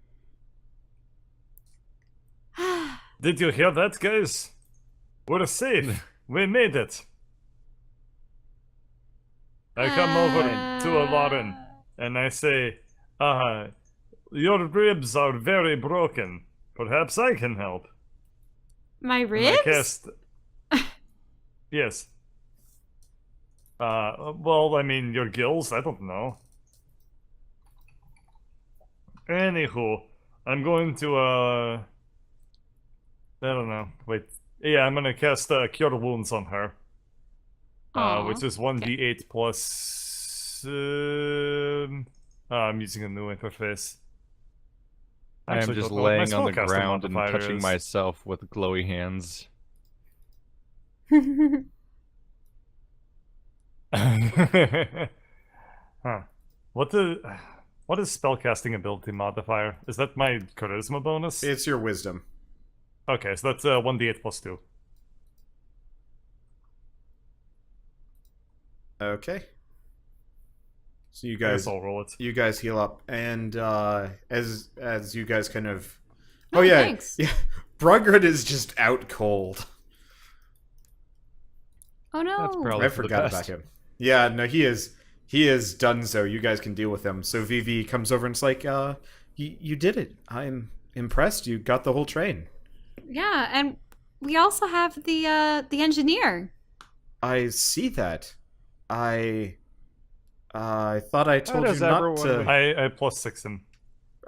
Did you hear that, guys? We're safe. We made it. I come over to Lauren and I say, your ribs are very broken. Perhaps I can help. My And ribs? I cast... Yes. Well, I mean, your gills? I don't know. Anywho, I'm going to, I don't know. Wait. Yeah, I'm gonna cast Cure Wounds on her. Aw, Which is 1d8 plus... I'm using a new interface. I am Actually, just don't know what my laying on the spellcasting ground and modifier touching is. myself with glowy hands. Huh. What is spellcasting ability modifier? Is that my charisma bonus? It's your wisdom. Okay, so that's 1d8 plus 2. Okay. So you I guess guys I'll roll it. heal up, and as you guys kind of Oh, thanks. yeah, Brugrid is just out cold. Oh no. That's probably I for the forgot best. about him. Yeah, no, he is done. So you guys can deal with him. So Vivi comes over and it's like, you did it. I'm impressed. You got the whole train. Yeah, and we also have the engineer. I see that. I thought I told you does not everyone to. we- I plus 6 him.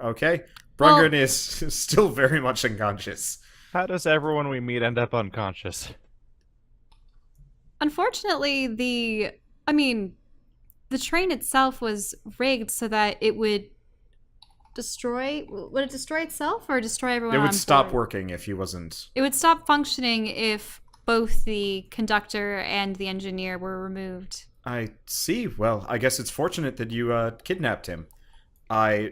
Okay, Well- Brugrid is still very much unconscious. How does everyone we meet end up unconscious? Unfortunately, the train itself was rigged so that it would destroy. Would it destroy itself or destroy everyone? It would on stop board? working if he wasn't. It would stop functioning if both the conductor and the engineer were removed. I see. Well, I guess it's fortunate that you kidnapped him.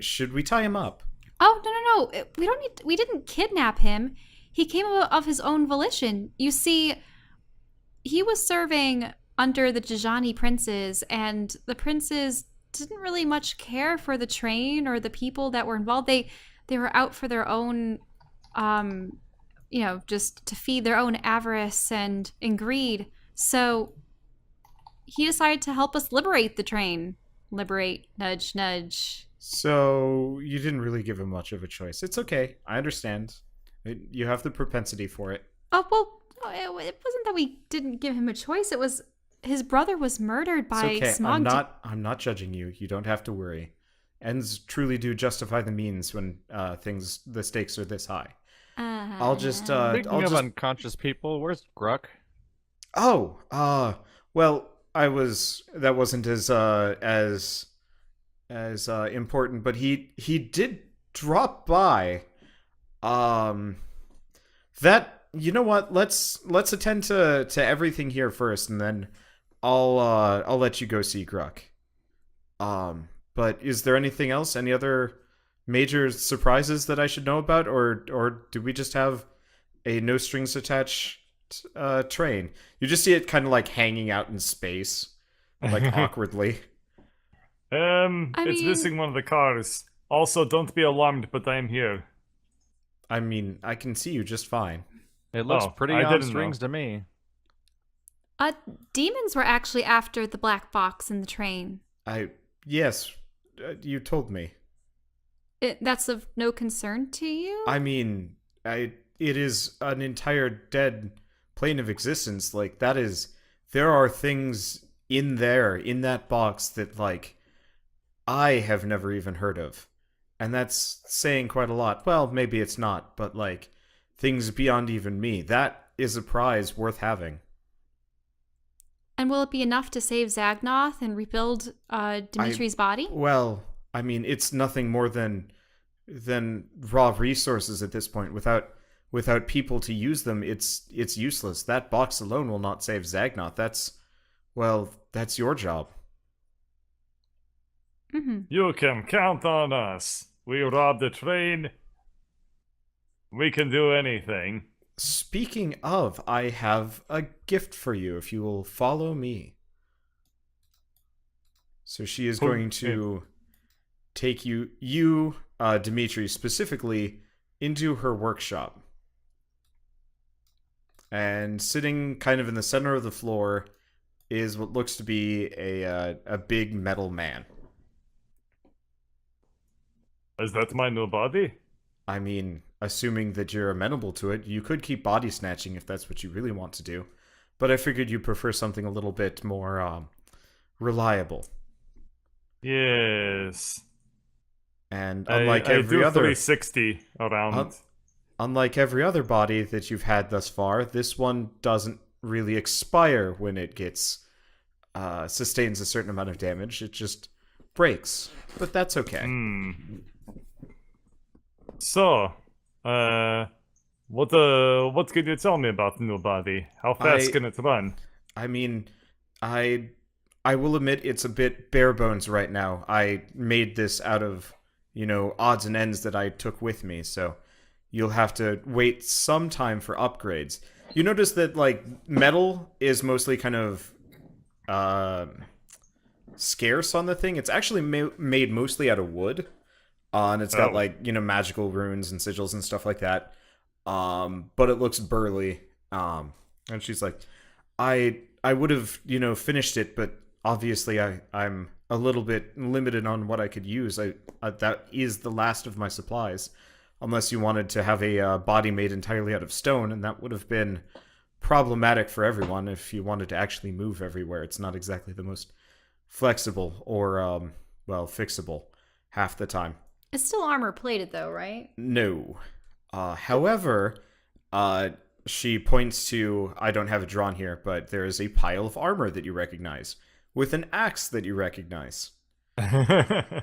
Should we tie him up? Oh no! We don't need. We didn't kidnap him. He came of his own volition. You see, he was serving under the Jajani princes, and the princes didn't really much care for the train or the people that were involved. They were out for their own, just to feed their own avarice and greed. So he decided to help us liberate the train. Liberate, nudge, nudge. So you didn't really give him much of a choice. It's okay. I understand. You have the propensity for it. Oh, well, it wasn't that we didn't give him a choice. It was his brother was murdered by It's okay. Smog. I'm not judging you. You don't have to worry. Ends truly do justify the means when the stakes are this high. I'll just Speaking I'll of just unconscious people, where's Gruck? Oh, well, that wasn't as important, but he did drop by. That, you know what? Let's attend to everything here first, and then I'll let you go see Gruck. But is there anything else? Any other major surprises that I should know about, or do we just have a no strings attached train? You just see it kind of like hanging out in space, like awkwardly. It's missing one of the cars. Also, don't be alarmed, but I'm here. I mean, I can see you just fine. It looks Oh, pretty I on didn't strings know. to me. Demons were actually after the black box in the train. Yes, you told me. That's of no concern to you? I mean, it is an entire dead plane of existence. Like, there are things in that box that, like, I have never even heard of. And that's saying quite a lot. Well, maybe it's not, but, like, things beyond even me. That is a prize worth having. And will it be enough to save Zagnoth and rebuild Dimitri's body? Well, I mean, it's nothing more than raw resources at this point. Without people to use them, it's useless. That box alone will not save Zagnoth. That's your job. Mm-hmm. You can count on us. We robbed the train. We can do anything. Speaking of, I have a gift for you if you will follow me. So she is going to take you, Dmytri, specifically, into her workshop. And sitting kind of in the center of the floor is what looks to be a big metal man. Is that my new body? I mean, assuming that you're amenable to it, you could keep body snatching if that's what you really want to do. But I figured you prefer something a little bit more reliable. Yes. And unlike I every do other 360 around. unlike every other body that you've had thus far, this one doesn't really expire when it gets sustains a certain amount of damage. It just breaks. But that's okay. So, what can you tell me about the new body? How fast can it run? I mean, I will admit it's a bit bare bones right now. I made this out of, odds and ends that I took with me, so you'll have to wait some time for upgrades. You notice that, like, metal is mostly kind of scarce on the thing. It's actually made mostly out of wood. And it's got, magical runes and sigils and stuff like that. But it looks burly. And she's like, I would have, finished it, but obviously I'm a little bit limited on what I could use. That is the last of my supplies. Unless you wanted to have a body made entirely out of stone, and that would have been problematic for everyone if you wanted to actually move everywhere. It's not exactly the most flexible or, fixable half the time. It's still armor plated, though, right? No. However, she points to, I don't have it drawn here, but there is a pile of armor that you recognize, with an axe that you recognize. I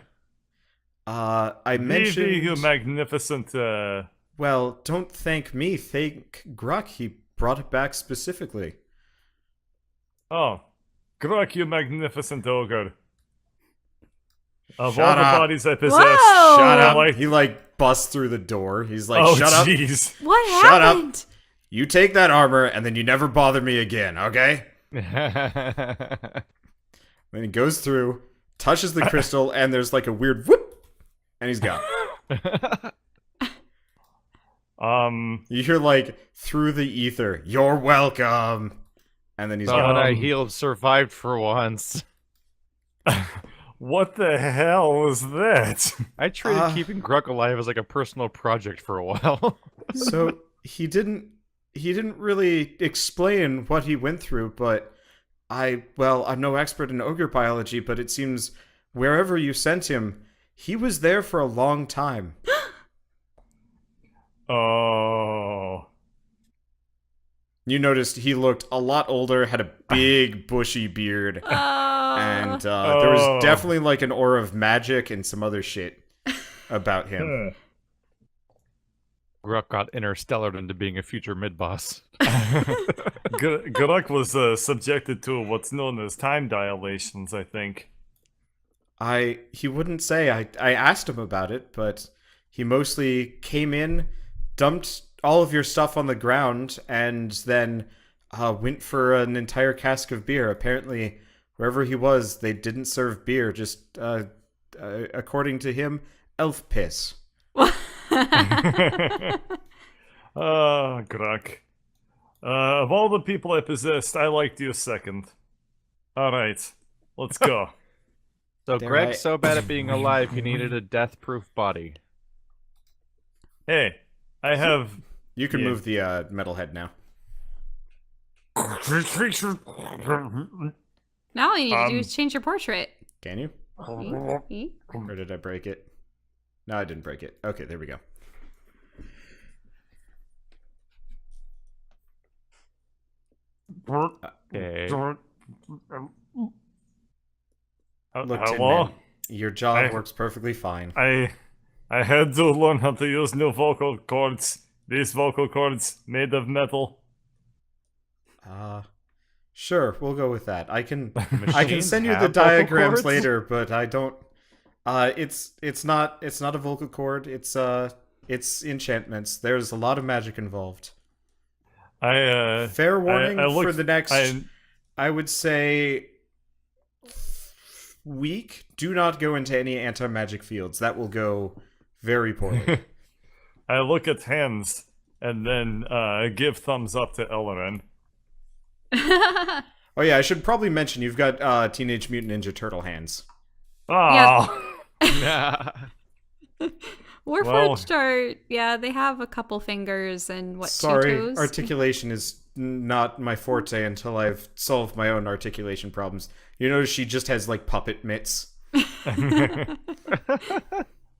mentioned... Maybe you magnificent... Well, don't thank me, thank Gruck. He brought it back specifically. Oh, Gruck, you magnificent ogre. Of Shut all the up. bodies I possess, Whoa! Shut up. Like... He, busts through the door. He's like, Oh, shut up. jeez. What Shut up. happened? You take that armor, and then you never bother me again, okay? Then he goes through, touches the crystal, and there's like a weird whoop, and he's gone. You hear through the ether, "You're welcome," And then he's Someone gone. I healed survived for once. What the hell was that? I treated Uh, keeping Gruk alive as like a personal project for a while. So he didn't really explain what he went through, but I'm no expert in ogre biology, but it seems wherever you sent him, he was there for a long time. Oh. You noticed he looked a lot older, had a big bushy beard, and there was definitely like an aura of magic and some other shit about him. Gruk got interstellared into being a future mid-boss. Guruk was subjected to what's known as time dilations, I think. He wouldn't say. I asked him about it, but he mostly came in, dumped all of your stuff on the ground, and then went for an entire cask of beer. Apparently, wherever he was, they didn't serve beer, just, according to him, elf piss. Guruk. Of all the people I possessed, I liked you second. Alright, let's go. So There Greg's I- so bad at being alive, he needed a death-proof body. Hey, I have... You can Yeah. move the metalhead now. Now all you need to do is change your portrait. Can you? See? Or did I break it? No, I didn't break it. Okay, there we go. Okay. Look, Tin Hello? Man, your jaw I- works perfectly fine. I had to learn how to use new vocal cords. These vocal cords made of metal. Sure, we'll go with that. I can Machines send you the have vocal diagrams cords? later, but I don't. It's not a vocal cord. It's enchantments. There's a lot of magic involved. Fair warning I looked- for the next. I- I would say week. Do not go into any anti-magic fields. That will go very poorly. I look at hands and then give thumbs up to Ellerin. Oh yeah, I should probably mention you've got Teenage Mutant Ninja Turtle hands. Oh, Nah. Warforged are, yeah, they have a couple fingers and what, Sorry, two toes? articulation is not my forte until I've solved my own articulation problems. You notice she just has like puppet mitts.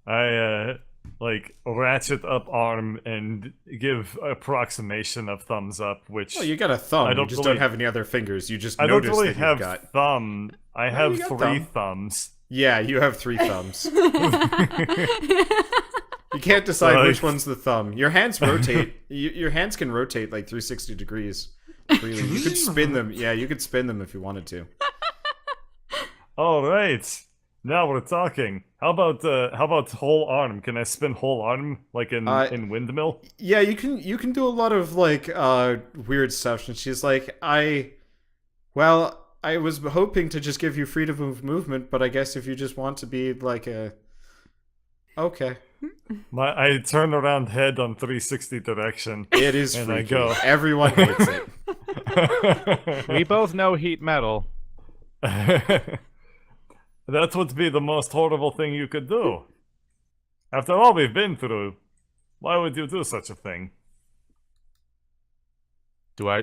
I like ratchet up arm and give approximation of thumbs up, which Well, you got a thumb. I You don't just really- don't have any other fingers. You just I don't notice really that have you've got. thumb. I No, have you got three thumb. thumbs. Yeah, you have 3 thumbs. You can't decide Right. which one's the thumb. Your hands rotate. Your hands can rotate like 360 degrees. Freely. You could spin them. Yeah, you could spin them if you wanted to. All right, now we're talking. How about whole arm? Can I spin whole arm like in windmill? Yeah, you can do a lot of like weird stuff. And she's like, I was hoping to just give you freedom of movement, but I guess if you just want to be like a okay. I turn around head on 360 direction. It is And I freaky. go. Everyone hates it. We both know heat metal. That would be the most horrible thing you could do. After all we've been through, why would you do such a thing?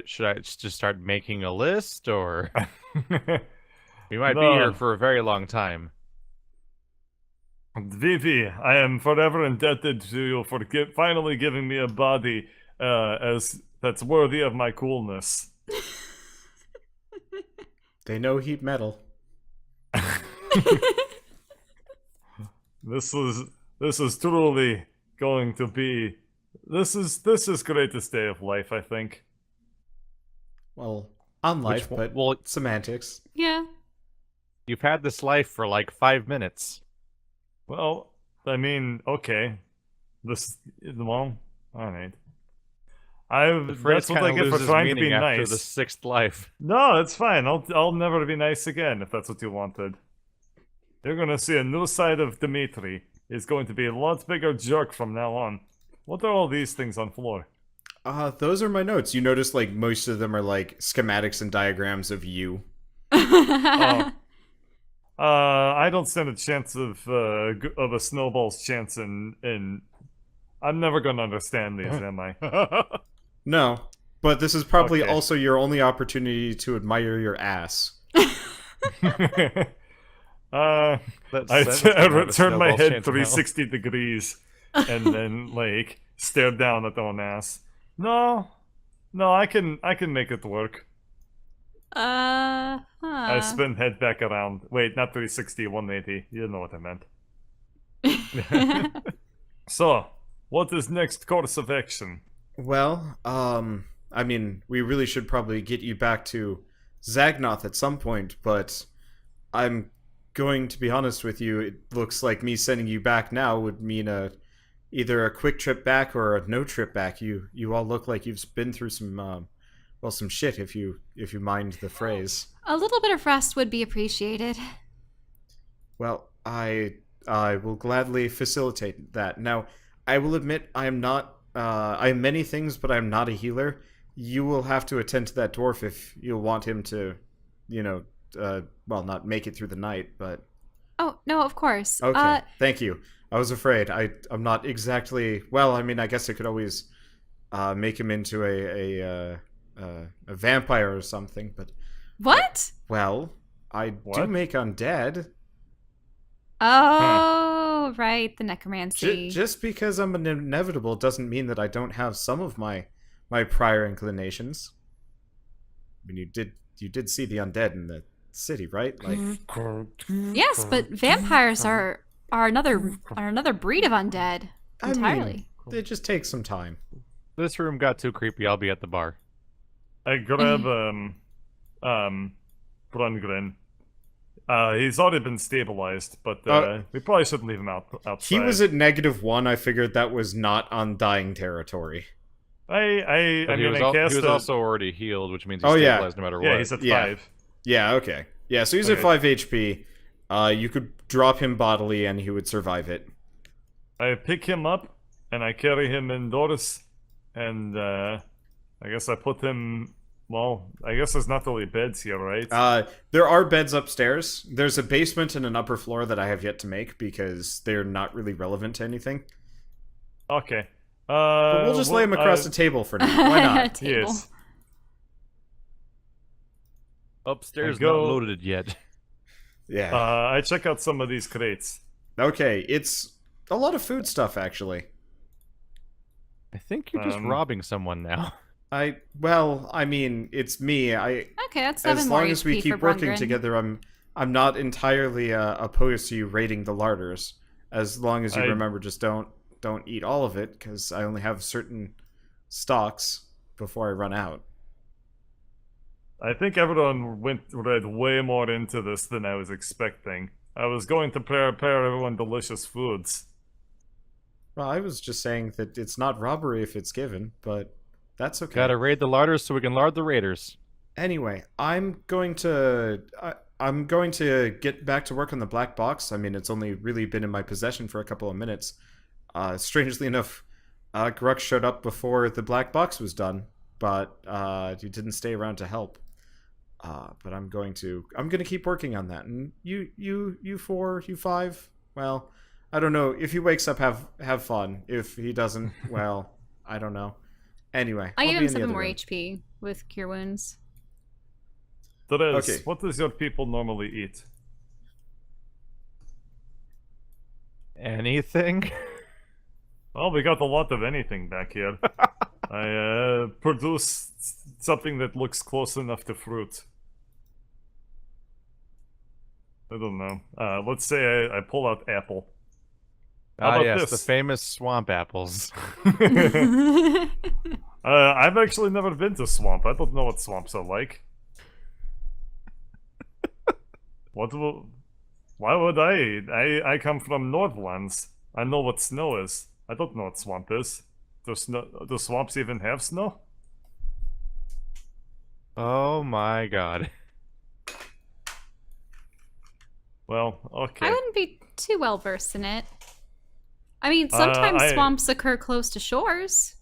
Should I just start making a list, or we might be No. here for a very long time? Vivi, I am forever indebted to you for finally giving me a body as that's worthy of my coolness. They know heat metal. This is truly going to be this is greatest day of life, I think. Well, on life, but Well, semantics. Yeah. you've had this life for like 5 minutes. Well, I mean, okay. Well, alright. The phrase That's what I kinda get for loses trying to meaning be after nice. the 6th life. No, it's fine. I'll never be nice again if that's what you wanted. You're gonna see a new side of Dmytri. He's going to be a lot bigger jerk from now on. What are all these things on floor? Those are my notes. You notice, like, most of them are, like, schematics and diagrams of you. Oh. I don't stand a chance of a snowball's chance in. I'm never gonna understand these, am I? No, but this is probably Okay. also your only opportunity to admire your ass. That I sentence would have a turned my snowball's head chance in hell. 360 degrees and then like stared down at own ass. No, I can make it work. I spin head back around. Wait, not 360, 180. You know what I meant. So, what is next course of action? Well, I mean, we really should probably get you back to Zagnoth at some point, but I'm going to be honest with you, it looks like me sending you back now would mean either a quick trip back or a no trip back. You all look like you've been through some some shit, if you mind the phrase. A little bit of rest would be appreciated. Well, I will gladly facilitate that. Now, I will admit I am not I am many things, but I'm not a healer. You will have to attend to that dwarf if you want him to, well, not make it through the night, but... Oh, no, of course. Okay, thank you. I was afraid. I'm not exactly... Well, I mean, I guess I could always make him into a vampire or something, but... What? Well, I do What? make undead. Oh, right, the necromancy. Just because I'm an inevitable doesn't mean that I don't have some of my prior inclinations. I mean, you did see the undead in the city, right? Like, Yes, but vampires are another breed of undead I mean, entirely. it just takes some time. This room got too creepy. I'll be at the bar. I grab Brungren. He's already been stabilized, but we probably shouldn't leave him outside. He was at -1. I figured that was not undying territory. I But he mean, was, I cast he was a- also already healed, which means he's Oh, yeah. stabilized no matter yeah, what. he's at Yeah. 5. Yeah, okay. Yeah, so he's at Okay. 5 HP. You could drop him bodily and he would survive it. I pick him up and I carry him indoors, and I guess I put him. Well, I guess there's not really beds here, right? There are beds upstairs. There's a basement and an upper floor that I have yet to make because they're not really relevant to anything. Okay. But we'll just lay him across the table for now. Why not? Table. Yes. Upstairs, I go- not loaded yet. Yeah. I check out some of these crates. Okay, it's a lot of food stuff, actually. I think you're just robbing someone now. Well, I mean, it's me. Okay, that's 7 As more long as we HP keep for working Brungren. together, I'm not entirely opposed to you raiding the larders. As long as you I- remember, just don't eat all of it, because I only have certain stocks before I run out. I think everyone read way more into this than I was expecting. I was going to prepare everyone delicious foods. Well, I was just saying that it's not robbery if it's given, but that's okay. Gotta raid the larders so we can lard the raiders. Anyway, I'm going to get back to work on the black box. I mean, it's only really been in my possession for a couple of minutes. Strangely enough, Grux showed up before the black box was done, but he didn't stay around to help. But I'm going to keep working on that. And you 4, you 5, well, I don't know. If he wakes up, have fun. If he doesn't, well, I don't know. Anyway, I I'll gave be him in the 7 other more room. HP with Cure Wounds. Therese, Okay. what does your people normally eat? Anything? Well, we got a lot of anything back here. I produce something that looks close enough to fruit. I don't know. Let's say I pull out apple. How about Yes, this? the famous swamp apples. I've actually never been to swamp. I don't know what swamps are like. Why would I eat? I come from Northlands. I know what snow is. I don't know what swamp is. Do swamps even have snow? Oh my god. Well, okay. I wouldn't be too well versed in it. I mean, sometimes I- swamps occur close to shores.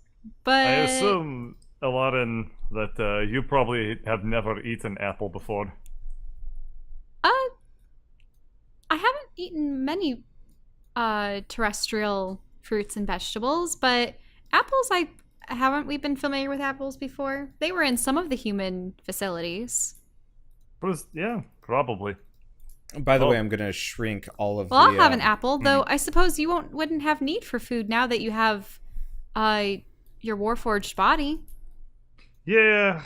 But I assume, Aladdin, that you probably have never eaten apple before. I haven't eaten many terrestrial fruits and vegetables, but apples I haven't we been familiar with apples before? They were in some of the human facilities. Yeah, probably. By the Oh. way, I'm gonna shrink all of Well, I'll the. have an apple, though I suppose you wouldn't have need for food now that you have your warforged body. Yeah.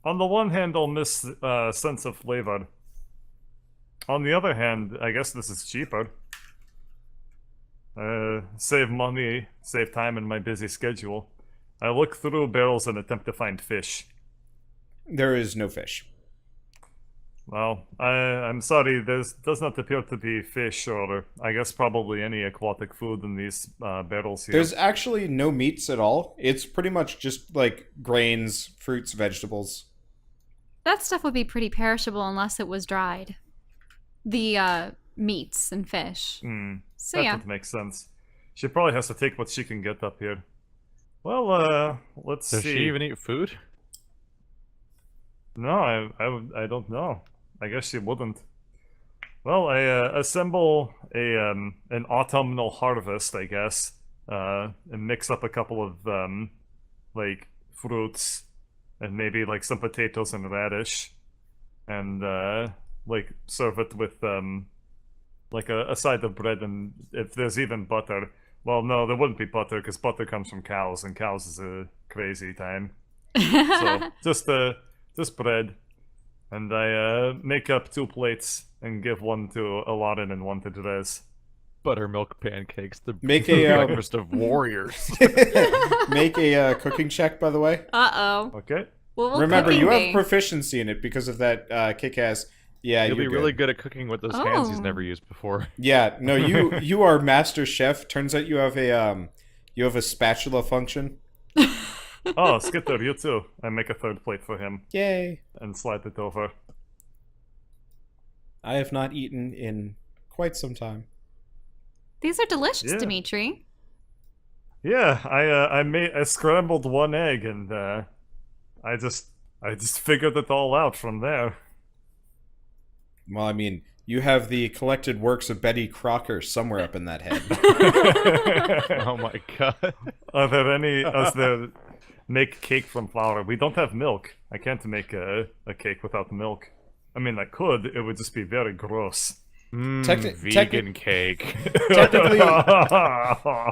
On the one hand, I'll miss sense of flavor. On the other hand, I guess this is cheaper. Save money, save time in my busy schedule. I look through barrels and attempt to find fish. There is no fish. Well, I'm sorry, there does not appear to be fish or I guess probably any aquatic food in these barrels here. There's actually no meats at all. It's pretty much just like grains, fruits, vegetables. That stuff would be pretty perishable unless it was dried. The meats and fish. So that yeah. would make sense. She probably has to take what she can get up here. Well, let's Does see. she even eat food? No, I don't know. I guess she wouldn't. Well, I assemble an autumnal harvest, I guess, and mix up a couple of like fruits and maybe like some potatoes and radish, and like serve it with like a side of bread, and if there's even butter. Well, no, there wouldn't be butter because butter comes from cows, and cows is a crazy time. So just bread, and I make up 2 plates and give one to Aladdin and one to Drez. Buttermilk pancakes, the Make a breakfast of warriors. make a cooking check, by the way. Uh-oh. Okay. What will Remember, cooking you be? have proficiency in it because of that kick-ass. Yeah, You'll you're be really good at cooking with those hands he's Oh. never used before. Yeah, no, you are master chef. Turns out you have a spatula function. Oh, Skitter, you too. I make a 3rd plate for him Yay! and slide it over. I have not eaten in quite some time. These are delicious, Yeah. Dimitri. Yeah, I scrambled 1 egg and I just figured it all out from there. Well, I mean, you have the collected works of Betty Crocker somewhere up in that head. Oh my god. Are there any? Is there make cake from flour? We don't have milk. I can't make a cake without milk. I mean, I could. It would just be very gross. Vegan cake. Technically,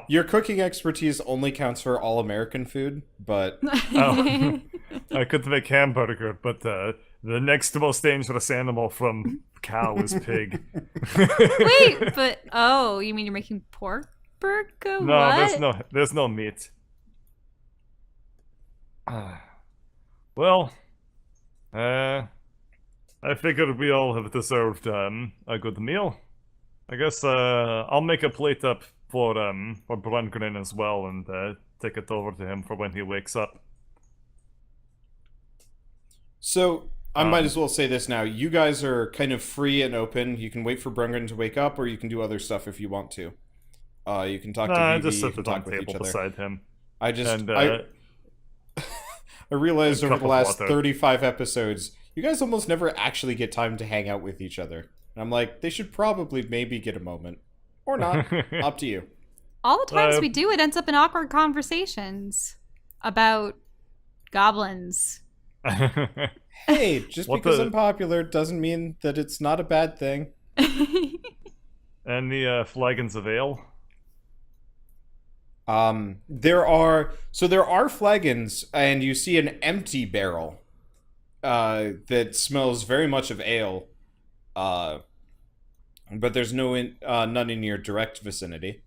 your cooking expertise only counts for all American food, but Oh. I could make hamburger, but the next most dangerous animal from cow is pig. Wait, but oh, you mean you're making pork burger? No, What? there's no meat. Well, I figured we all have deserved a good meal. I guess I'll make a plate up for Brungren as well and take it over to him for when he wakes up. so I might as well say this now. You guys are kind of free and open. You can wait for Brungren to wake up, or you can do other stuff if you want to. You can talk to Nah, I Vivi, just you sit can it on talk with each table other. beside him. I just And I realized a over cup the of last water. 35 episodes, you guys almost never actually get time to hang out with each other. And I'm like, they should probably maybe get a moment. Or not. Up to you. All the times Uh, we do, it ends up in awkward conversations about goblins. Hey, just What because the- I'm popular doesn't mean that it's not a bad thing. And the flagons of ale. There are flagons, and you see an empty barrel that smells very much of ale, but there's none in your direct vicinity.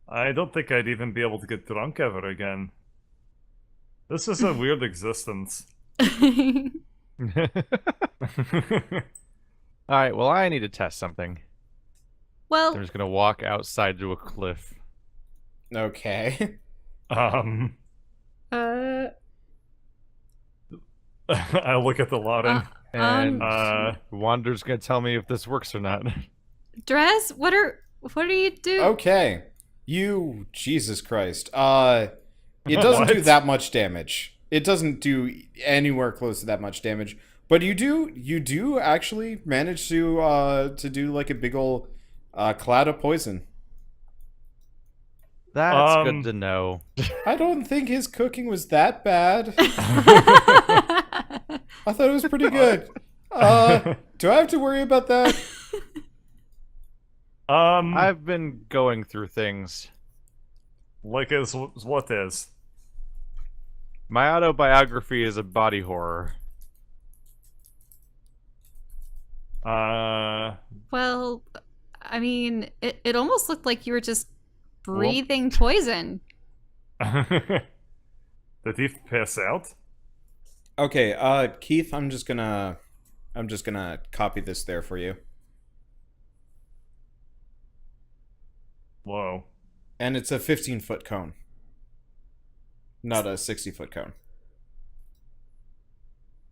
I don't think I'd even be able to get drunk ever again. This is a weird existence. Alright, well, I need to test something. well, I'm just gonna walk outside to a cliff. Okay. I look at the Laden. And Uh, Wander's gonna tell me if this works or not. Drez, what What do you do? Okay. Jesus Christ. It doesn't do What? that much damage. It doesn't do anywhere close to that much damage. But you do actually manage to do like a big ol' cloud of poison. That's good to know. I don't think his cooking was that bad. I thought it was pretty good. Do I have to worry about that? I've been going through things. Like as what is? My autobiography is a body horror. Well, I mean, it almost looked like you were just breathing poison. Did he pass out? Okay, Keith, I'm just gonna copy this there for you. Whoa. And it's a 15-foot cone. Not a 60-foot cone.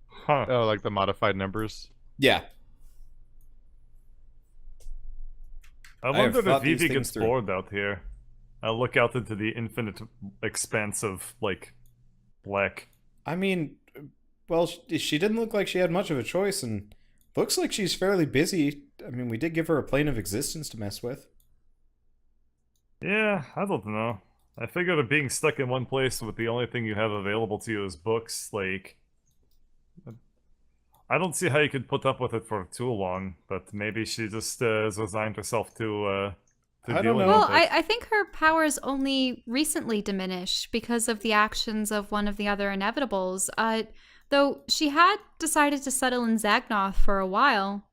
Huh. Oh, like the modified numbers? Yeah. I have wonder if thought these Vivi things gets through. bored out here. I look out into the infinite expanse of, like, black. I mean, well, she didn't look like she had much of a choice, and looks like she's fairly busy. I mean, we did give her a plane of existence to mess with. Yeah, I don't know. I figured that being stuck in one place with the only thing you have available to you is books, like... I don't see how you could put up with it for too long, but maybe she just has resigned herself to I don't dealing know. Well, with it. I think her powers only recently diminished because of the actions of one of the other inevitables. Though she had decided to settle in Zagnoth for a while.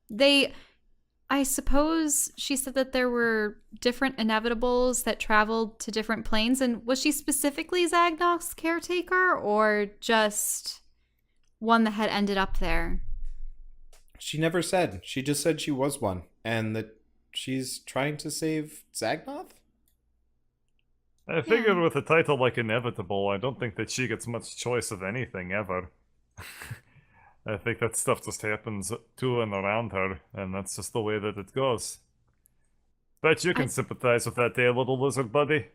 I suppose she said that there were different inevitables that traveled to different planes, and was she specifically Zagnoth's caretaker, or just one that had ended up there? She never said. She just said she was one, and that she's trying to save Zagnoth? I figured with a title like Inevitable, I don't think that she gets much choice of anything ever. I think that stuff just happens to and around her, and that's just the way that it goes. Bet you can sympathize with that day, little lizard buddy.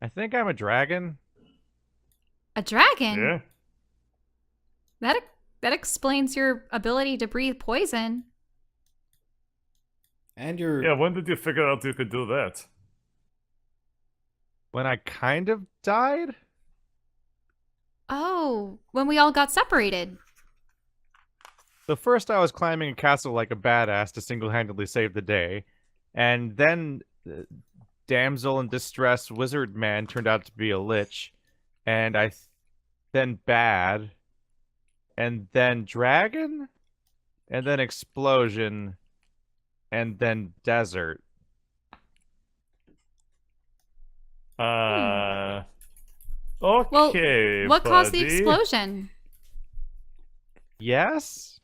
I think I'm a dragon. A dragon? Yeah? That explains your ability to breathe poison. And you're... Yeah, when did you figure out you could do that? When I kind of died? Oh, when we all got separated. So first I was climbing a castle like a badass to single-handedly save the day. And then damsel in distress wizard man turned out to be a lich. And then bad. And then dragon. And then explosion. And then desert. Okay, Well, what caused the buddy. explosion? Yes?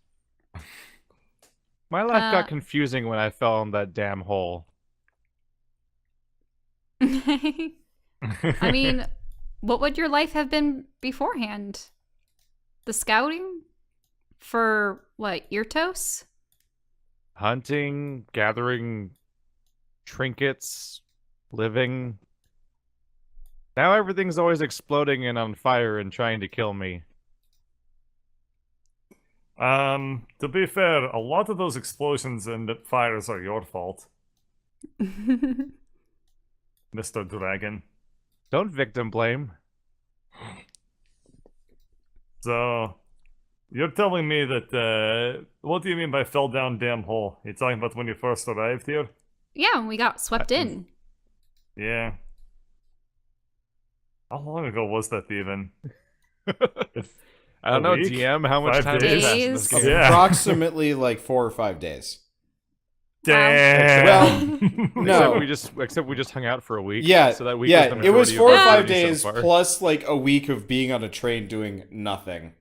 My life Uh, got confusing when I fell in that damn hole. I mean, what would your life have been beforehand? The scouting? For what, Yrtos? Hunting, gathering trinkets, living. Now everything's always exploding and on fire and trying to kill me. To be fair, a lot of those explosions and fires are your fault, Mr. Dragon. Don't victim blame. So, you're telling me that, what do you mean by fell down damn hole? You're talking about when you first arrived here? Yeah, we got swept in. Yeah. How long ago was that even? I don't know, week? DM, how much 5 time days? has passed in this Days? game? Yeah. Approximately like 4 or 5 days. Damn! No. Except we just hung out for a week. Yeah, so that week yeah. was the It was majority 4 or of our 5 journey days so far. plus like a week of being on a train doing nothing.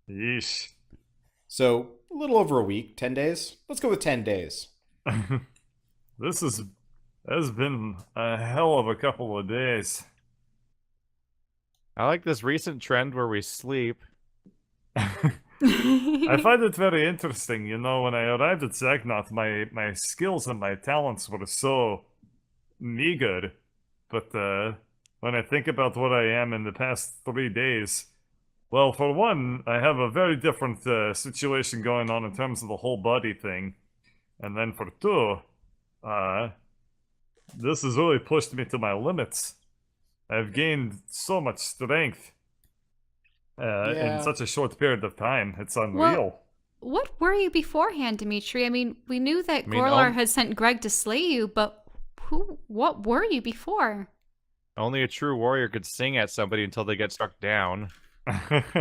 Yeesh. So a little over a week, 10 days. Let's go with 10 days. This has been a hell of a couple of days. I like this recent trend where we sleep. I find it very interesting, you know, when I arrived at Zagnath, my skills and my talents were so meager. But when I think about what I am in the past 3 days, well, for one, I have a very different situation going on in terms of the whole body thing. And then for two, uh, this has really pushed me to my limits. I've gained so much strength in Yeah. such a short period of time. It's unreal. Well, what were you beforehand, Dimitri? I mean, we knew that I mean, Gorlar had sent Greg to slay you, but what were you before? Only a true warrior could sing at somebody until they get struck down. If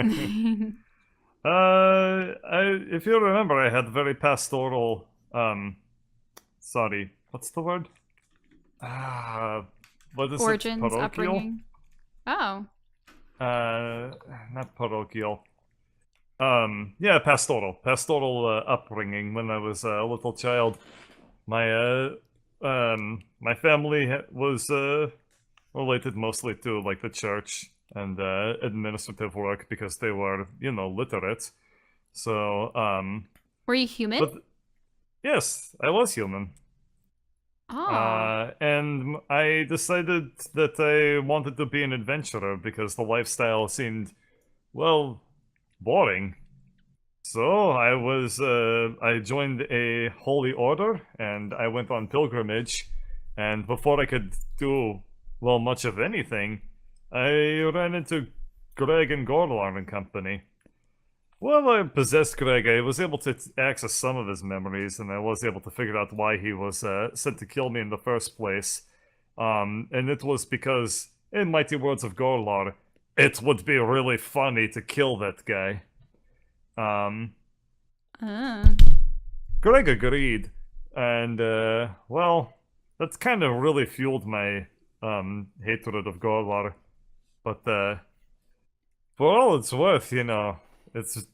you remember, I had very pastoral, sorry, what's the word? What is Origins, it? Parochial? upbringing. Oh. Not parochial. Yeah, pastoral upbringing when I was a little child. My my family was related mostly to like the church and administrative work because they were, you know, literate. So, Were you human? but yes, I was human. Oh. And I decided that I wanted to be an adventurer because the lifestyle seemed, well, boring. So I joined a holy order and I went on pilgrimage. And before I could do, well, much of anything, I ran into Greg and Gorlar and company. Well, I possessed Greg. I was able to access some of his memories, and I was able to figure out why he was sent to kill me in the first place. And it was because, in Mighty Words of Gorlar, it would be really funny to kill that guy. Greg agreed, and, well, that's kind of really fueled my hatred of Gorlar. But, for all it's worth, you know, it's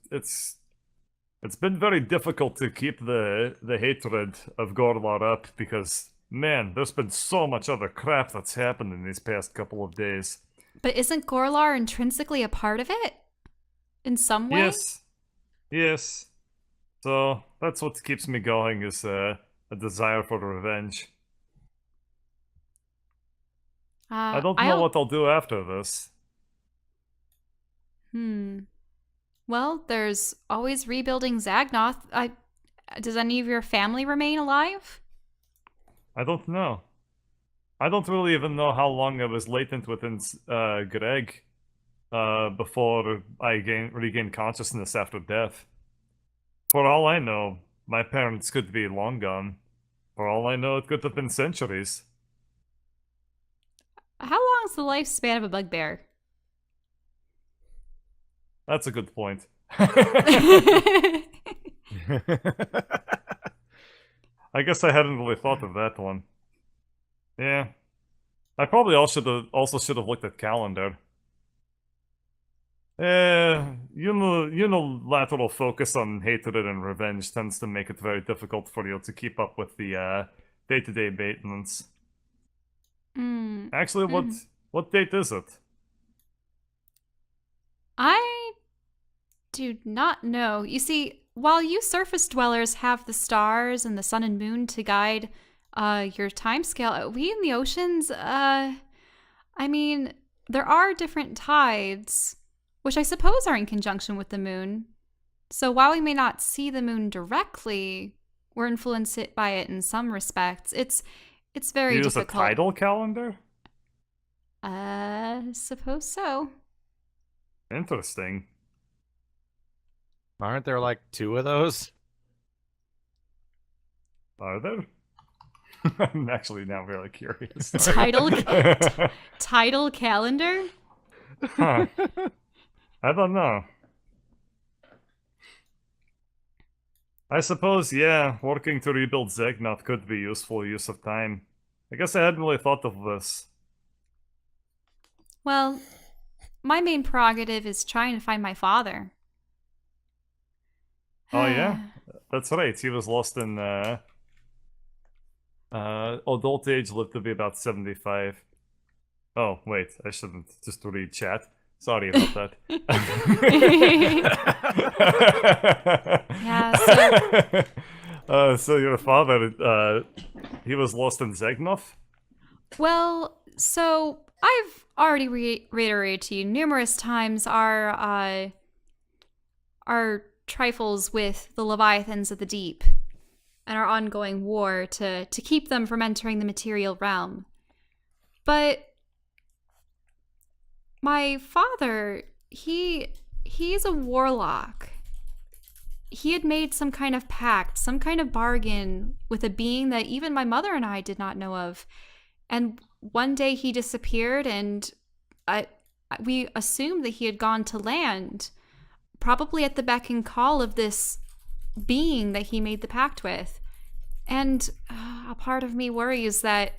been very difficult to keep the hatred of Gorlar up because, man, there's been so much other crap that's happened in these past couple of days. But isn't Gorlar intrinsically a part of it? In some way? Yes. Yes. So, that's what keeps me going is a desire for revenge. I don't know what I'll do after this. Well, there's always rebuilding Zagnoth. Does any of your family remain alive? I don't know. I don't really even know how long I was latent within Greg before I regained consciousness after death. For all I know, my parents could be long gone. For all I know, it could have been centuries. How long is the lifespan of a bugbear? That's a good point. I I guess I hadn't really thought of that one. Yeah. I probably also should have looked at calendar. Unilateral focus on hatred and revenge tends to make it very difficult for you to keep up with the day-to-day maintenance. Actually, what date is it? I do not know. You see, while you surface dwellers have the stars and the sun and moon to guide your timescale, we in the oceans, I mean, there are different tides, which I suppose are in conjunction with the moon. So while we may not see the moon directly, we're influenced by it in some respects. It's very Use difficult. a tidal calendar? Suppose so. Interesting. Aren't there like 2 of those? Are there? I'm actually now really curious. Tidal calendar? Huh. I don't know. I suppose, yeah, working to rebuild Zegnath could be useful use of time. I guess I hadn't really thought of this. Well, my main prerogative is trying to find my father. Oh yeah? That's right, he was lost in, adult age, lived to be about 75. Oh, wait, I shouldn't just read chat. Sorry about that. Yeah, So your father, he was lost in Zegnoth? well, so I've already reiterated to you numerous times our trifles with the Leviathans of the Deep and our ongoing war to keep them from entering the material realm. But my father, he's a warlock. He had made some kind of pact, some kind of bargain with a being that even my mother and I did not know of. And one day he disappeared, and we assumed that he had gone to land, probably at the beck and call of this being that he made the pact with. And a part of me worries that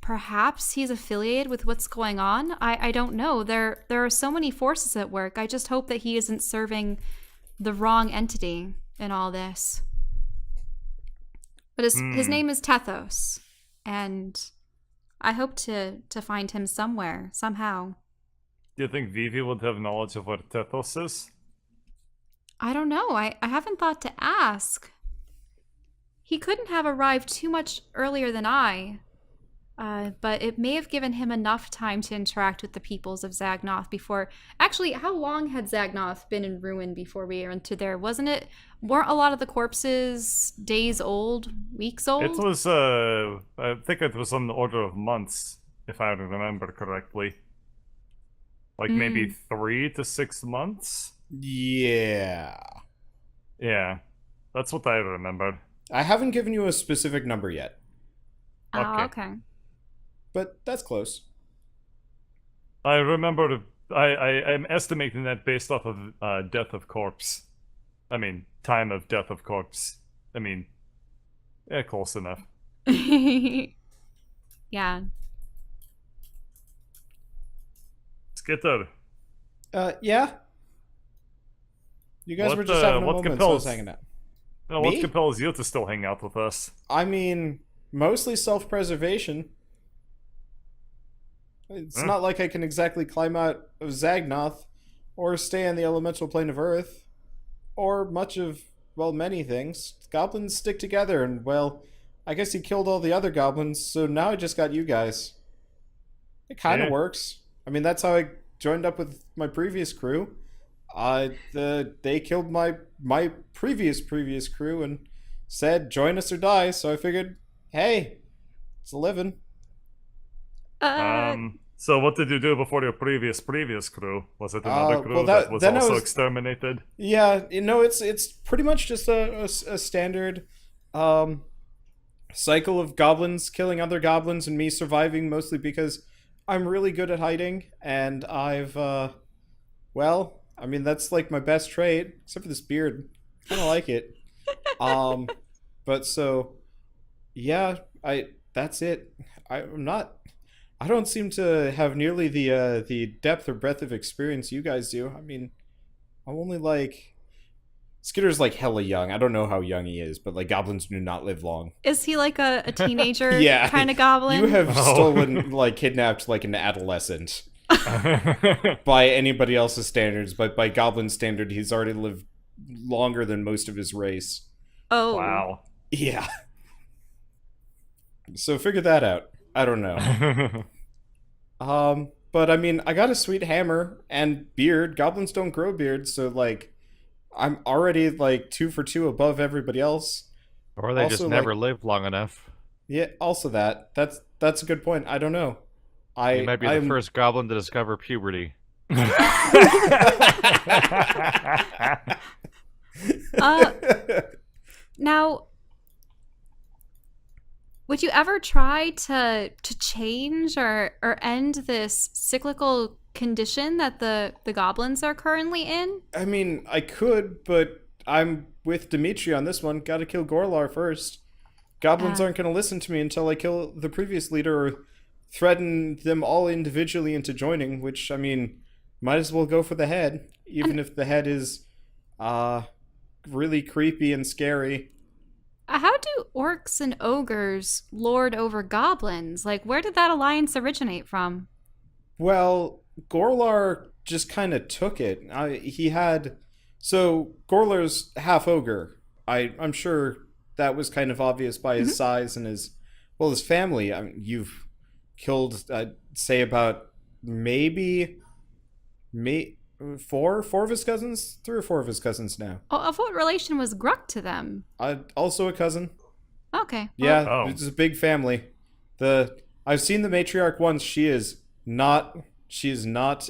perhaps he's affiliated with what's going on. I don't know. There are so many forces at work. I just hope that he isn't serving the wrong entity in all this. But his name is Tethos, and I hope to find him somewhere, somehow. Do you think Vivi would have knowledge of what Tethos is? I don't know. I haven't thought to ask. He couldn't have arrived too much earlier than I. But it may have given him enough time to interact with the peoples of Zagnoth before... Actually, how long had Zagnoth been in ruin before we entered there? Weren't a lot of the corpses days old, weeks old? It was, I think it was on the order of months, if I remember correctly. Like maybe 3 to 6 months? Yeah. Yeah, that's what I remember. I haven't given you a specific number yet, Oh, okay. but that's close. I remember, I'm estimating that based off of death of corpse. I mean, time of death of corpse. I mean, yeah, close enough. Yeah. Skitter. Yeah? You guys were just having a moment, so I was hanging out. What Me? compels you to still hang out with us? I mean, mostly self-preservation. It's not like I can exactly climb out of Zagnoth, or stay on the elemental plane of Earth, or much of, well, many things. Goblins stick together, and, well, I guess he killed all the other goblins, so now I just got you guys. It kind of Yeah. works. I mean, that's how I joined up with my previous crew. They killed my previous crew and said, join us or die, so I figured, hey, it's a living. So what did you do before your previous crew? Was it another crew well, that was then I also was- exterminated? Yeah, it's pretty much just a standard cycle of goblins killing other goblins and me surviving, mostly because I'm really good at hiding, and I've well, I mean, that's like my best trait, except for this beard. I don't like it. But so yeah, that's it. I don't seem to have nearly the depth or breadth of experience you guys do. I mean, I'm only like... Skitter's like hella young. I don't know how young he is, but like goblins do not live long. Is he like a teenager Yeah, kind of goblin? You have Oh. stolen, like kidnapped like an adolescent. By anybody else's standards, but by goblin standard, he's already lived longer than most of his race. Oh. Wow. Yeah. So figure that out. I don't know. But I mean, I got a sweet hammer and beard. Goblins don't grow beards, so like, I'm already like 2 for 2 above everybody else. Or they just Also, never like- lived long enough. Yeah. Also, that's a good point. I don't know. You might be the I'm- first goblin to discover puberty. Now, would you ever try to change or end this cyclical condition that the goblins are currently in? I mean, I could, but I'm with Dmitri on this one. Gotta kill Gorlar first. Goblins aren't gonna listen to me until I kill the previous leader or threaten them all individually into joining, which, I mean, might as well go for the head, even if the head is, really creepy and scary. How do orcs and ogres lord over goblins? Like, where did that alliance originate from? Well, Gorlar just kind of took it. So Gorlar's half ogre. I'm sure that was kind of obvious by his size and his family. I mean, you've killed, say, about maybe four of his cousins, 3 or 4 of his cousins now. Oh, of what relation was Gruck to them? Also a cousin. Okay. Yeah, Oh. it's a big family. I've seen the matriarch once. She is not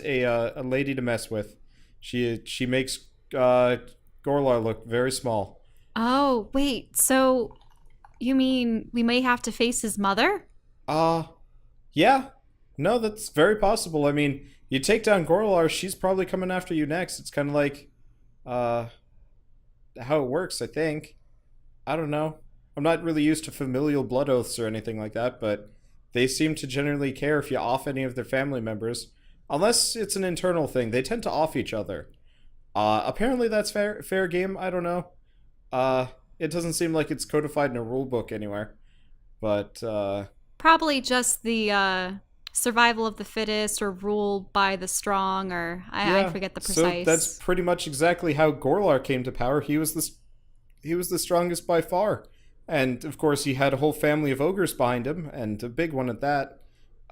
a lady to mess with. She makes Gorlar look very small. Oh, wait. So you mean we may have to face his mother? Yeah. No, that's very possible. I mean, you take down Gorlar, she's probably coming after you next. It's kind of like how it works, I think. I don't know. I'm not really used to familial blood oaths or anything like that, but they seem to generally care if you off any of their family members. Unless it's an internal thing. They tend to off each other. Apparently that's fair game. I don't know. It doesn't seem like it's codified in a rule book anywhere. But, Probably just the survival of the fittest or ruled by the strong, or I forget the precise. So that's pretty much exactly how Gorlar came to power. He was the strongest by far. And, of course, he had a whole family of ogres behind him, and a big one at that.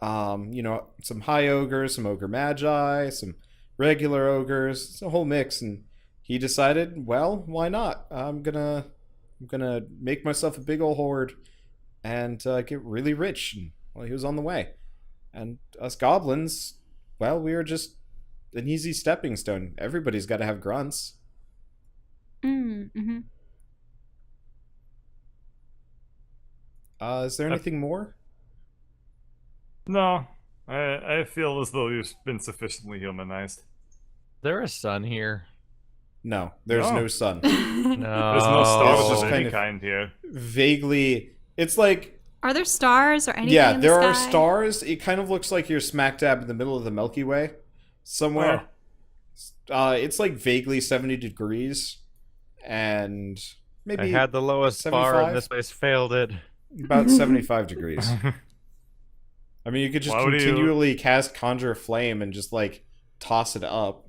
Some high ogres, some ogre magi, some regular ogres. It's a whole mix, and he decided, well, why not? I'm gonna make myself a big old horde and get really rich. And, well, he was on the way. And us goblins, well, we were just an easy stepping stone. Everybody's got to have grunts. Mm-hmm. Is there anything more? No, I feel as though you've been sufficiently humanized. There a sun here? No, there's no sun. No. There's no stars It's just of kind any of- kind here. Vaguely, it's like, Are there stars or anything yeah, in the there are sky? stars. It kind of looks like you're smack dab in the middle of the Milky Way somewhere. It's like vaguely 70 degrees and maybe I had the lowest bar 75? and this place failed it. about 75 degrees. I mean, you could just Why would you- continually cast Conjure Flame and just like toss it up.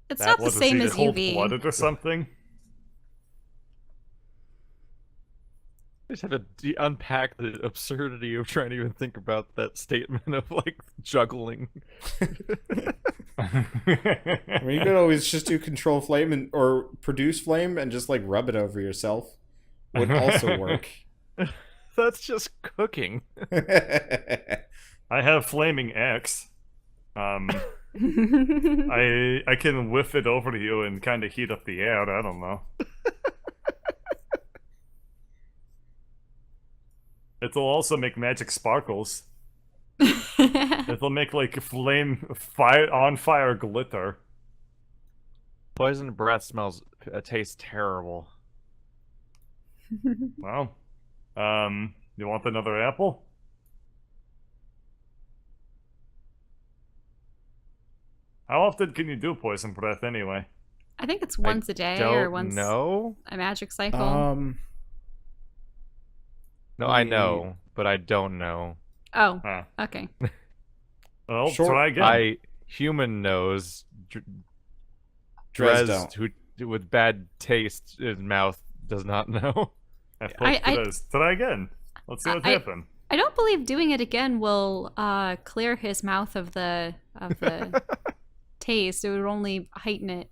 It's That not the What, is same he as UV. cold-blooded or something? I just had to unpack the absurdity of trying to even think about that statement of like juggling. I mean, you could always just do Control Flame or Produce Flame and just like rub it over yourself. Would also work. That's just cooking. I have flaming axe. I can whiff it over to you and kind of heat up the air. I don't know. It'll also make magic sparkles. It'll make like on fire glitter. Poison breath tastes terrible. Well, you want another apple? How often can you do poison breath anyway? I think it's once a day or once No, a magic cycle. no, I know, but I don't know. Oh, Huh. okay. Well, Sure. try again. I human knows. Drez Drez, don't. who with bad taste in his mouth, does not know. Try again. Let's see what happened. I don't believe doing it again will clear his mouth of the taste. It would only heighten it.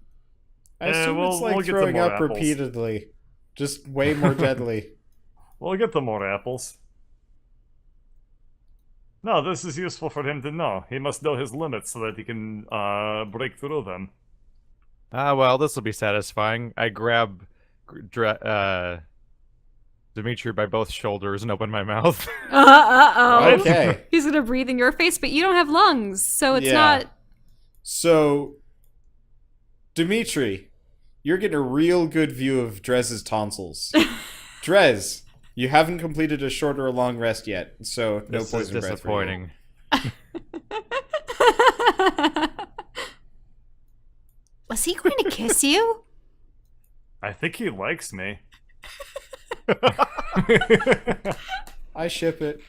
I assume we'll- it's like we'll get some throwing more up apples. repeatedly. Just way more deadly. We'll get the more apples. No, this is useful for him to know. He must know his limits so that he can break through them. Ah, well, this will be satisfying. I grab Dmytri by both shoulders and open my mouth. Uh-oh. Okay. He's gonna breathe in your face, but you don't have lungs, so it's Yeah. not... So, Dimitri, you're getting a real good view of Drez's tonsils. Drez, you haven't completed a short or a long rest yet, so no This is poison breath for you. disappointing. Was he going to kiss you? I think he likes me. I ship it.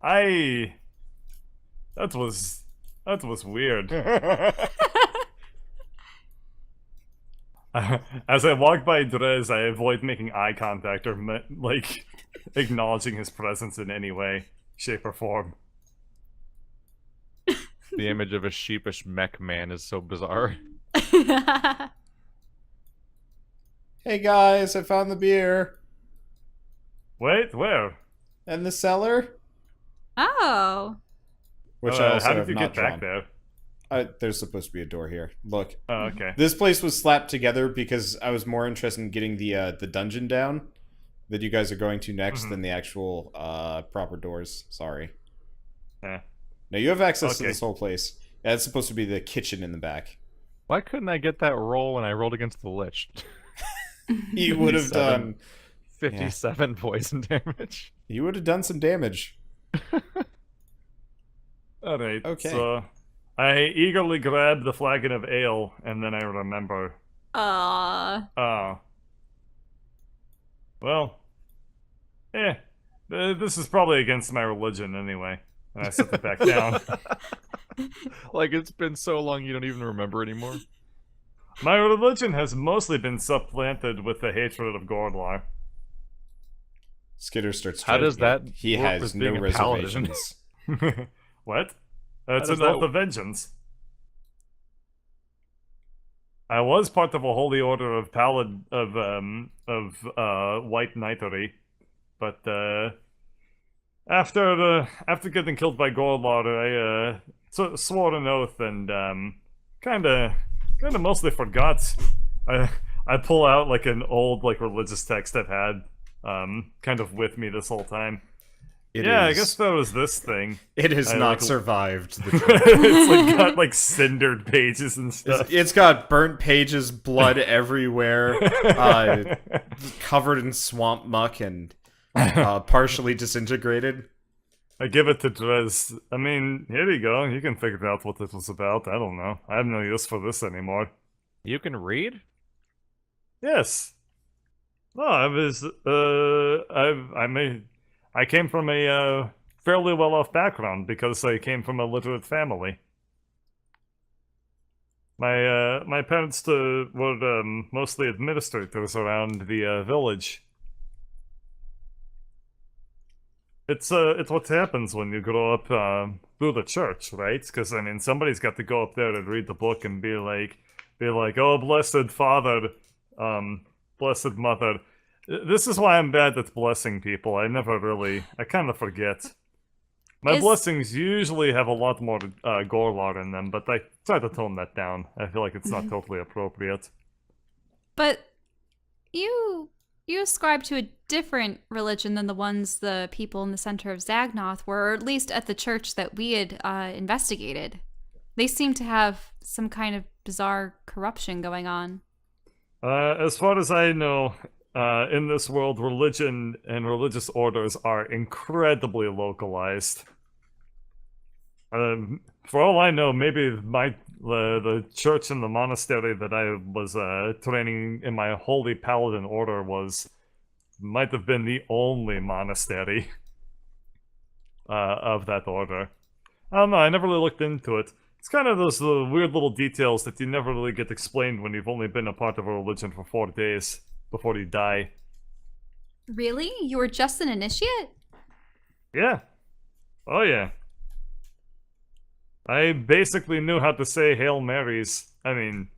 That was weird. As I walk by Drez, I avoid making eye contact or like acknowledging his presence in any way, shape, or form. The image of a sheepish mech man is so bizarre. Hey guys, I found the beer. Wait, where? And the cellar? Oh. Which I also how did have you not get back drawn. there? There's supposed to be a door here. Look. Oh, okay. This place was slapped together because I was more interested in getting the dungeon down that you guys are going to next than the actual proper doors. Sorry. Yeah. Now you have access to Okay. this whole place. That's supposed to be the kitchen in the back. Why couldn't I get that roll when I rolled against the Lich? You would have 57. done. 57 poison damage. You would have done some damage. All right. Okay. So I eagerly grab the flagon of ale, and then I remember. Oh. Well. This is probably against my religion anyway. And I set it back down. Like, it's been so long you don't even remember anymore. My religion has mostly been supplanted with the hatred of Gordlar. Skitter starts. How does judging that it. He work has with no being a paladin? reservations. What? That's does an oath that- of vengeance. I was part of a holy order of white knightery, but after getting killed by Gorlar, I swore an oath and kind of mostly forgot. I pull out like an old like religious text I've had kind of with me this whole time. I guess that was this thing. It has I not like- survived the trip. It's like got like cindered pages and stuff. It's got burnt pages, blood everywhere, covered in swamp muck and partially disintegrated. I give it to Drez. I mean, here you go. You can figure out what this was about. I don't know. I have no use for this anymore. You can read? Yes. No, I came from a fairly well-off background because I came from a literate family. My parents were mostly administrators around the village. It's what happens when you grow up through the church, right? Because I mean, somebody's got to go up there and read the book and be like, oh, blessed father, blessed mother. This is why I'm bad at blessing people. I kind of forget. My blessings usually have a lot more Gorlar in them, but I try to tone that down. I feel like it's not totally appropriate. But you ascribe to a different religion than the ones the people in the center of Zagnoth were, or at least at the church that we had investigated. They seem to have some kind of bizarre corruption going on. As far as I know, in this world, religion and religious orders are incredibly localized. For all I know, maybe the church and the monastery that I was training in my holy paladin order might have been the only monastery of that order. I don't know, I never really looked into it. It's kind of those weird little details that you never really get explained when you've only been a part of a religion for 4 days before you die. Really? You were just an initiate? Yeah. Oh yeah. I basically knew how to say Hail Marys. I mean,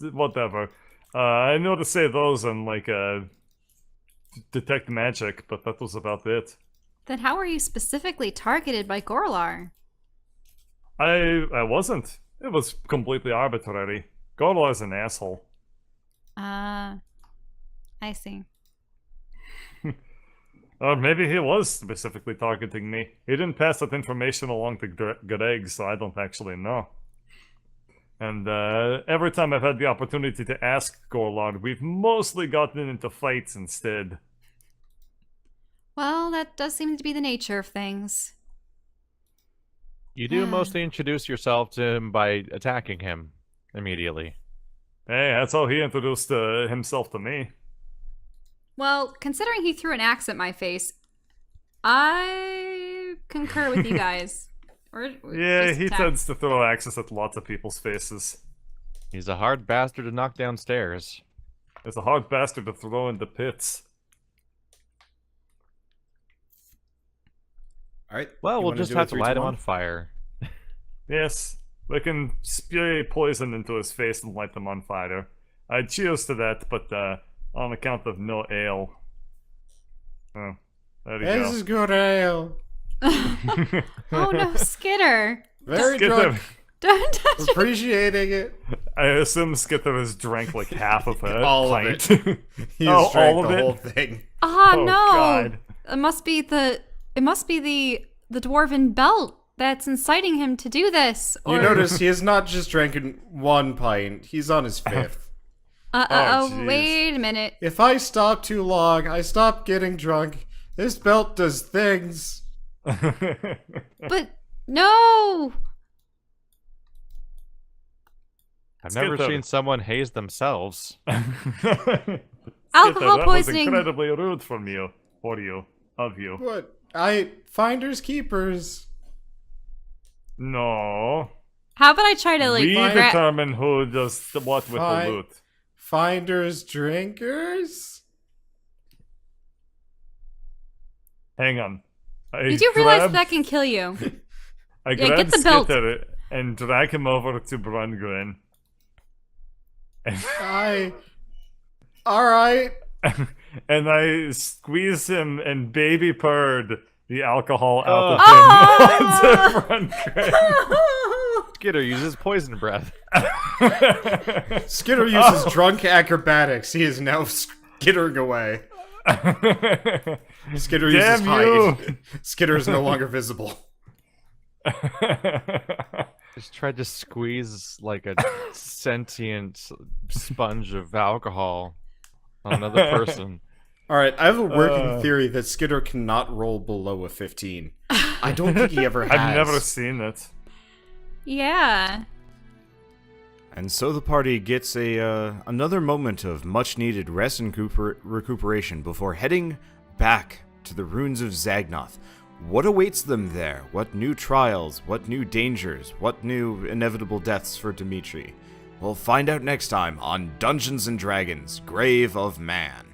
whatever. I knew how to say those and like detect magic, but that was about it. Then how were you specifically targeted by Gorlar? I wasn't. It was completely arbitrary. Gorlar's an asshole. I see. Or maybe he was specifically targeting me. He didn't pass that information along to Greg, so I don't actually know. And every time I've had the opportunity to ask Gorlar, we've mostly gotten into fights instead. Well, that does seem to be the nature of things. You do mostly introduce yourself to him by attacking him immediately. Hey, that's how he introduced himself to me. Well, considering he threw an axe at my face, I concur with you guys. Yeah, just he attack. tends to throw axes at lots of people's faces. He's a hard bastard to knock downstairs. It's a hard bastard to throw in the pits. All right. Well, you we'll wanna just do a have to 3, light 2, him 1? on fire. Yes, we can spray poison into his face and light them on fire. I'd cheers to that, but on account of no ale. Oh, there you This go. is good ale. Oh no, Skitter! Very Skitter. drunk. Don't touch me. Appreciating it. I assume Skitter has drank like half of it. All of pint. it. He Oh, has drank all of the it? whole thing. Oh, Oh, no! God. It must be the dwarven belt that's inciting him to do this. You Or, notice he has not just drinking 1 pint. He's on his 5th. Oh, jeez. wait a minute. If I stop too long, I stop getting drunk. This belt does things. But no! I've never Skitter. seen someone haze themselves. Alcohol that poisoning. was incredibly rude from you. Of you. What? Finders keepers. No. How about I try to like We grab? determine who does what with Fine. the loot. Finders drinkers? Hang on. You do realize that can kill you. I Yeah, grab get the belt. Skitter and drag him over to Brungren. Alright. And I squeeze him and baby purred the alcohol out Oh. of him onto Brungren. Skitter uses poison breath. Skitter uses drunk acrobatics. He is now skittering away. Skitter uses Damn hide. you. Skitter is no longer visible. Just tried to squeeze like a sentient sponge of alcohol on another person. Alright, I have a working theory that Skitter cannot roll below a 15. I don't think he ever has. I've never seen it. Yeah. And so the party gets another moment of much-needed rest and recuperation before heading back to the ruins of Zagnoth. What awaits them there? What new trials? What new dangers? What new inevitable deaths for Dmytri? We'll find out next time on Dungeons & Dragons: Grave of Man.